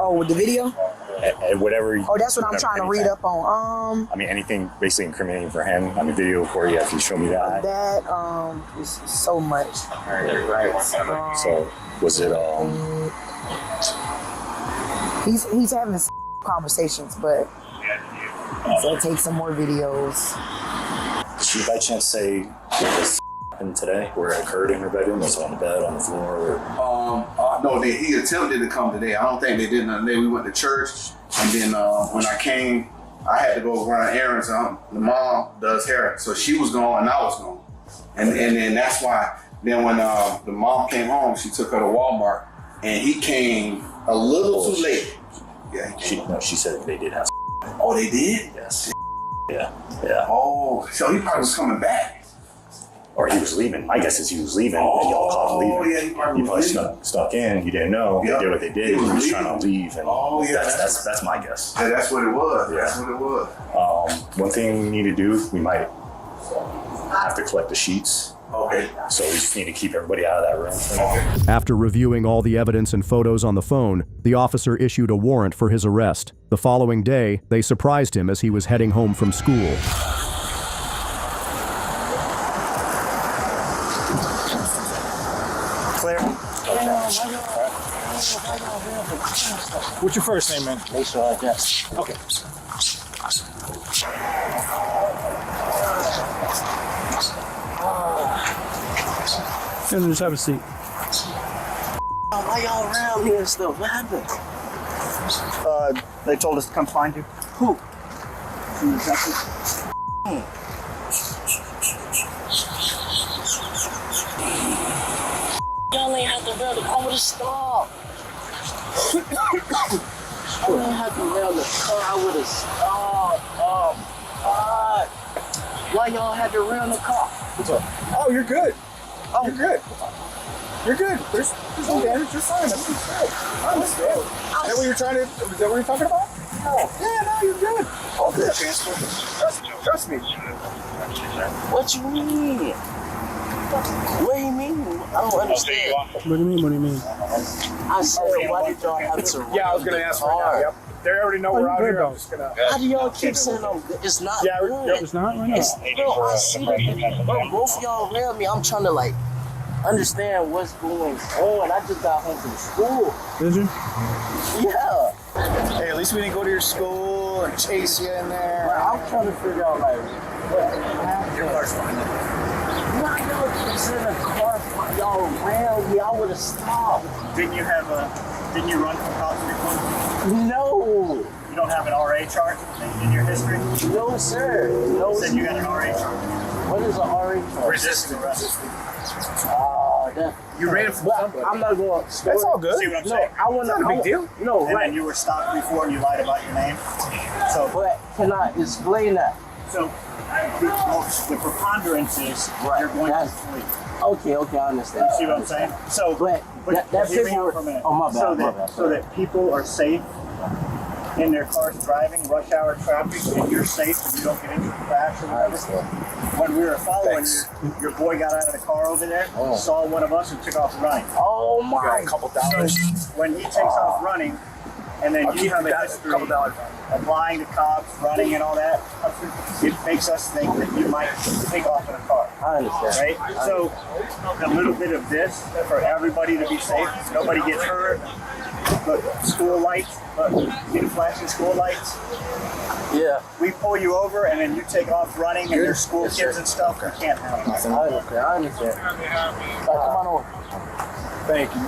Oh, with the video? And whatever. That's what I'm trying to read up on. I mean, anything basically incriminating for him. I mean, video for you, if you show me that. That is so much. Right. So, was it, He's having conversations, but so take some more videos. Did she by chance say this happened today, where it occurred in her bedroom? Was it on the bed, on the floor? Or? No, he attempted to come today. I don't think they did nothing today. We went to church, and then when I came, I had to go run errands. The mom does hair, so she was gone and I was gone, and then that's why. Then when the mom came home, she took her to Walmart, and he came a little too late. Yeah, she said they did have. Oh, they did? Yes. Yeah. Oh, so he probably was coming back. Or he was leaving. My guess is he was leaving, and y'all caught him leaving. Yeah, he probably snuck in. You didn't know. Yep. They did what they did. He was trying to leave, and that's my guess. Yeah, that's what it was. Yeah. That's what it was. One thing we need to do, we might have to collect the sheets. Okay. So we just need to keep everybody out of that room for now. After reviewing all the evidence and photos on the phone, the officer issued a warrant for his arrest. The following day, they surprised him as he was heading home from school. Clear. What's your first name, man? Lisa, I guess. Okay. And just have a seat. Why y'all around here and stuff? What happened? They told us to come find you. Who? Y'all ain't have to rail the car. I would've stopped. I wouldn't have to rail the car. I would've stopped. Oh, God. Why y'all had to rail the car? What's up? Oh, you're good. Oh, you're good. You're good. There's no damage. You're fine. That's good. I understand. Is that what you're trying to? Is that what you're talking about? No. Yeah, no, you're good. All good. Trust me. What you mean? What do you mean? I don't understand. What do you mean? What do you mean? I said, why did y'all have to? Yeah, I was gonna ask right now. Yep. They already know we're out here. I'm just gonna. How do y'all keep saying I'm good? It's not good. Yep, it's not right now. Bro, I see that. Bro, both of y'all around me. I'm trying to like understand what's going on. I just got home from school. Did you? Yeah. Hey, at least we didn't go to your school go and chase you in there. Well, I'm trying to figure out, like, what happened. Your car's fine. No, it's in a car. Y'all ran me. I would have stopped. Didn't you run from cops before? No. You don't have an RA chart in your history? No, sir. No. You said you got an RA chart. What is an RA chart? Resisting arrest. You ran from somebody. I'm not going to. That's all good. See what I'm saying? I want to. It's not a big deal. No, and right. then you were stopped before and you lied about your name. So, but can I explain that? So, the preponderance is you're going to flee. Okay, I understand. You see what I'm saying? So, but that's hear me out for a minute. Oh, my bad. So that people are safe in their cars driving rush hour traffic, and you're safe and you don't get into a crash or whatever. When we were following you, your boy got out of the car over there, saw one of us, and took off running. Oh my! A couple dollars. So when he takes off running, and then you have a history of lying to cops, running, and all that, it makes us think that you might take off in a car. I understand. Right? So a little bit of this for everybody to be safe. Nobody gets hurt. But school lights, flashing school lights. Yeah. We pull you over and then you take off running and there's school kids and stuff. You can't have that. I understand. Come on over. Thank you.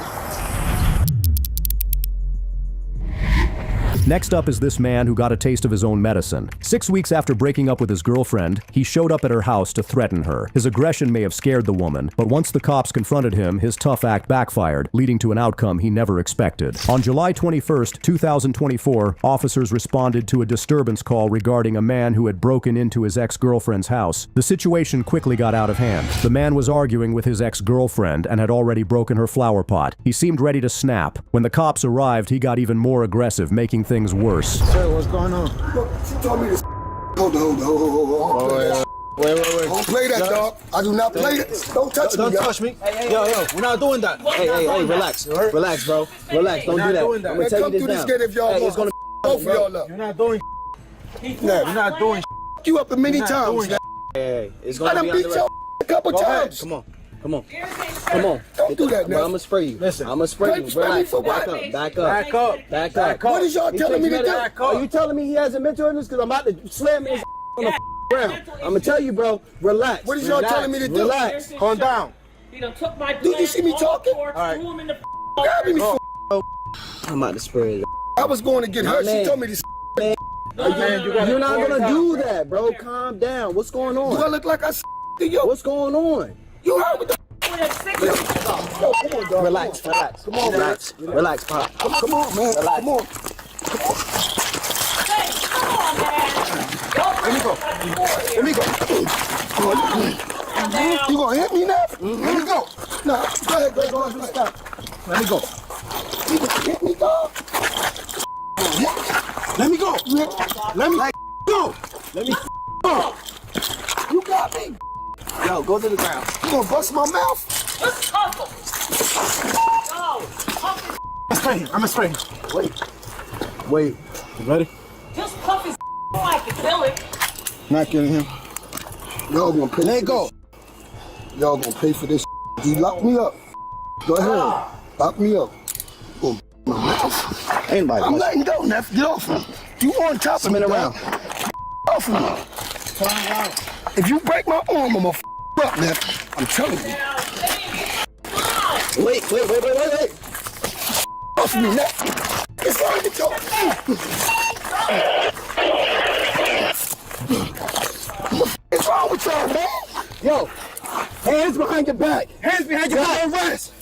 Next up is this man who got a taste of his own medicine. 6 weeks after breaking up with his girlfriend, he showed up at her house to threaten her. His aggression may have scared the woman, but once the cops confronted him, his tough act backfired, leading to an outcome he never expected. On July 21st, 2024, officers responded to a disturbance call regarding a man who had broken into his ex-girlfriend's house. The situation quickly got out of hand. The man was arguing with his ex-girlfriend and had already broken her flower pot. He seemed ready to snap. When the cops arrived, he got even more aggressive, making things worse. Sir, what's going on? Look, she told me to hold on. Wait. Don't play that, dog. I do not play that. Don't touch me, Don't touch me. Yo, we're not doing that. Hey, relax. Relax, bro. Relax, don't do that. I'm gonna tell you this now. If y'all it's gonna both of y'all up. You're not doing You're not doing you up many times. Hey, it's I gonna done be beat you a couple times. Come on. Don't do that now. I'm gonna spray you. Listen, I'm gonna spray you. Relax. Back up. What is y'all telling me to do? Are you telling me he has a mental illness? Because I'm about to slam his on the ground. I'm gonna tell you, bro. Relax. What is y'all telling me to do? Relax. Calm down. Did you see me talking? All right. Grabbing me for. I'm about to spray you. I was going to get her. She told me to. You're not gonna do that, bro. Calm down. What's going on? Do I look like I to you? What's going on? You heard what the. Relax. Come on, relax, Pop. Come on, man. Relax. Come on. Let me go. You gonna hit me now? Let me go. No, go ahead. Stop. Let me go. You gonna hit me, dog? Let me go. Let me go. You got me. Yo, go to the ground. You gonna bust my mouth? Let's tussle. I'm gonna spray him. Wait. You ready? Just puff his like a killing. Not killing him. Y'all gonna pay. Let go. Y'all gonna pay for this. You lock me up. Go ahead. Lock me up. Oh, my mouth. Anybody. I'm letting go, Neff. Get off me. You on top of me, around. Off of me. If you break my arm, I'm gonna up, Neff. I'm telling you. Wait. Off me, Neff. It's wrong with y'all. What's wrong with y'all, man? Yo, hands behind your back. Hands behind your back. Arrest.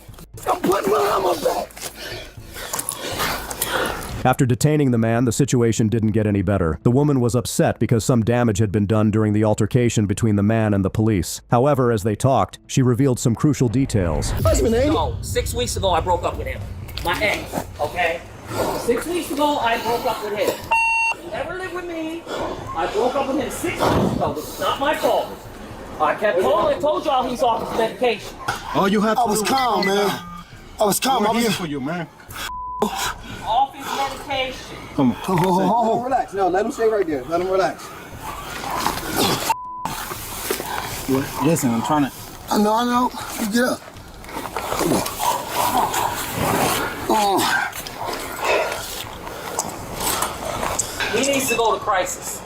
I'm putting my arm on my back. After detaining the man, the situation didn't get any better. The woman was upset because some damage had been done during the altercation between the man and the police. However, as they talked, she revealed some crucial details. Husband, ain't No, 6 weeks ago I broke up with him. My ex, okay? 6 weeks ago I broke up with him. He never lived with me. I broke up with him 6 weeks ago. It's not my fault. I told y'all he's off his medication. All you have to I was calm, man. I was calm. I'm here for you, man. Off his medication. Come on. Oh. Relax. No, let him stay right there. Let him relax. Listen, I'm trying to. I know. You get up. Come on. Oh. He needs to go to crisis.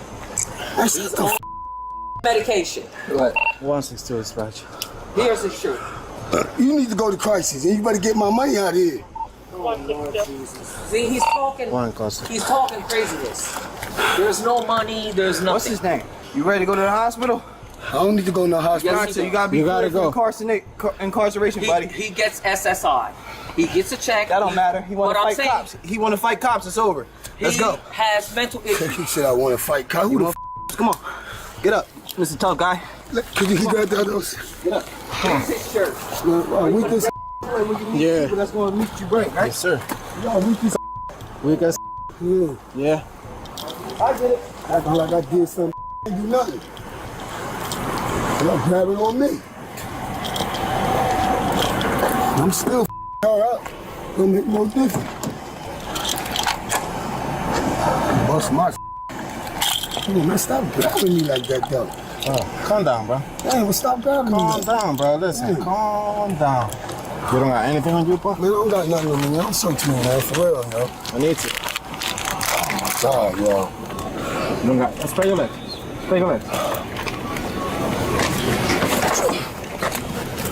That's He's on medication. What? 162 dispatch. Here's his shirt. You need to go to crisis, and you better get my money out of here. See, he's talking. He's talking craziness. There's no money. There's nothing. What's his name? You ready to go to the hospital? I don't need to go to the hospital. Yes, you gotta be cleared for incarceration, buddy. He gets SSI. He gets a check. That don't matter. He want to fight cops. He want to fight cops. It's over. Let's go. He has mental issues. He said I want to fight cops. Who the Come on. Get up. Mr. Tough Guy. Could you grab the others? Get up. Here's his shirt. We this Yeah. that's going to meet you break, right? Yes, sir. Y'all weak this Weak as Yeah. I get it. Acting like I did something, do nothing. Y'all grabbing on me. I'm still her up. Don't make no difference. Bust my Come on, man, stop grabbing me like that, though. Calm down, bro. Hey, well, stop grabbing me. Calm down, bro. Listen, calm down. You don't got anything on you, bro? Man, I don't got nothing on me, man. Don't search me, man. For real, yo. I need to. Sorry, yo. You don't got... Spray your legs. Spray your legs.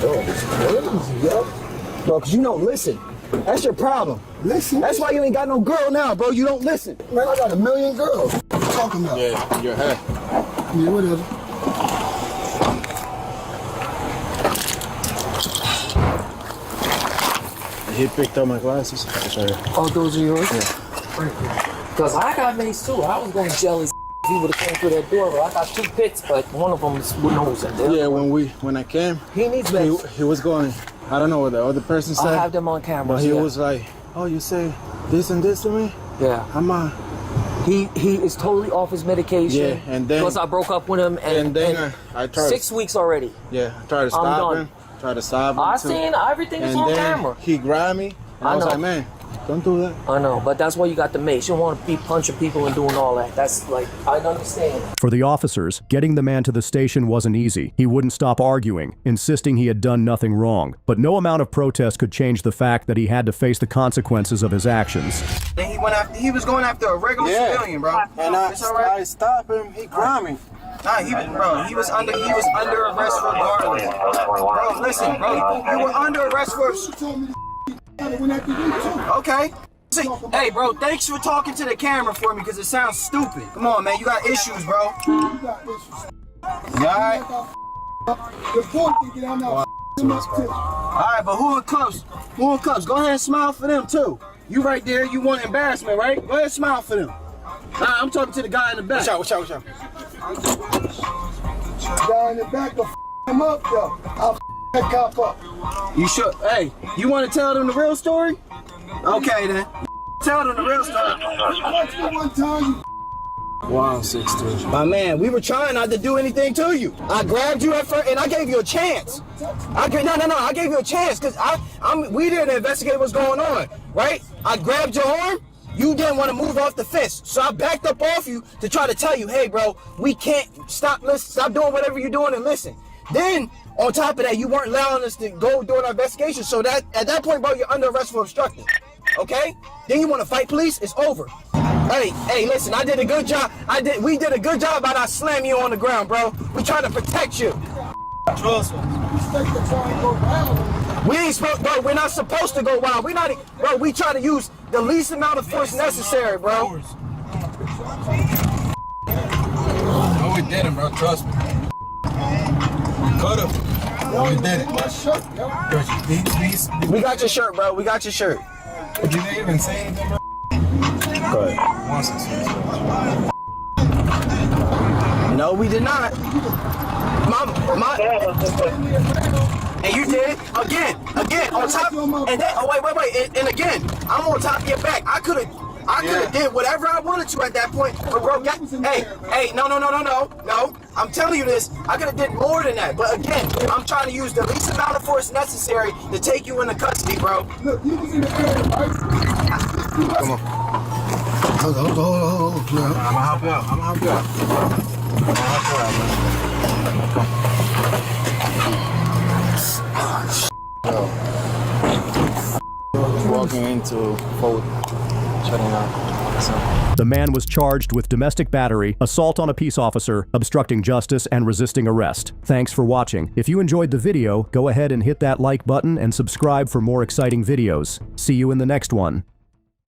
Yo, it's crazy, yo. Bro, because you don't listen. That's your problem. Listen? That's why you ain't got no girl now, bro. You don't listen. Man, I got 1 million girls. What you talking about? Yeah, your head. Yeah, whatever. He picked up my glasses. Oh, those are yours? Yeah. Because I got mace too. I was going to jelly if he would have came through that door. But I got 2 pits, but one of them is with nose in there. Yeah, when I came, he needs mace. He was going, I don't know what the other person said. I have them on camera. But he was like, oh, you say this and this to me? Yeah. I'm on. He is totally off his medication. Yeah, and then... Because I broke up with him and then I tried 6 weeks already. Yeah, I tried to stop him. Tried to stop him. I seen everything is on camera. He grabbed me, and I was like, man, don't do that. I know, but that's why you got the mace. You don't want to be punching people and doing all that. That's like, I understand. For the officers, getting the man to the station wasn't easy. He wouldn't stop arguing, insisting he had done nothing wrong. But no amount of protest could change the fact that he had to face the consequences of his actions. And he was going after a regular civilian, bro. And I stopped him. He grabbed me. Nah, he was under arrest regardless. Bro, listen, bro, you were under arrest for. Okay. See, hey, bro, thanks for talking to the camera for me because it sounds stupid. Come on, man, you got issues, bro. You got issues. You alright? Your point thinking I'm not Alright, but who in cuffs? Who in cuffs? Go ahead and smile for them too. You right there, you want embarrassment, right? Go ahead and smile for them. Nah, I'm talking to the guy in the back. Watch out. Guy in the back will him up, though. I'll that cop up. You should. Hey, you want to tell them the real story? Okay, then. Tell them the real story. Watch me one time, 162. My man, we were trying not to do anything to you. I grabbed you at first, and I gave you a chance. I gave you a chance because we didn't investigate what's going on, right? I grabbed your arm. You didn't want to move off the fence, so I backed up off you to try to tell you, hey, bro, we can't stop doing whatever you're doing and listen. Then, on top of that, you weren't allowing us to go doing our investigation, so that at that point, bro, you're under arrest for obstructing. Okay? Then you want to fight police? It's over. Hey, listen, I did a good job. We did a good job about not slamming you on the ground, bro. We trying to protect you. Trust me. We ain't supposed, bro. We're not supposed to go wild. Bro. We try to use the least amount of force necessary, bro. No, we didn't, bro. Trust me. Could've. No, we didn't. We got your shirt, bro. We got your shirt. You didn't even say anything, bro. Go ahead. No, we did not. And you did again on top, and then wait, and again, I'm on top of your back. I could have did whatever I wanted to at that point, but bro, hey, no. I'm telling you this. I could have did more than that, but again, I'm trying to use the least amount of force necessary to take you into custody, bro. Look, you was in the area, right? Come on. Hold on. I'm gonna help you out. Walking into forward. The man was charged with domestic battery, assault on a peace officer, obstructing justice, and resisting arrest. Thanks for watching. If you enjoyed the video, go ahead and hit that like button and subscribe for more exciting videos. See you in the next one.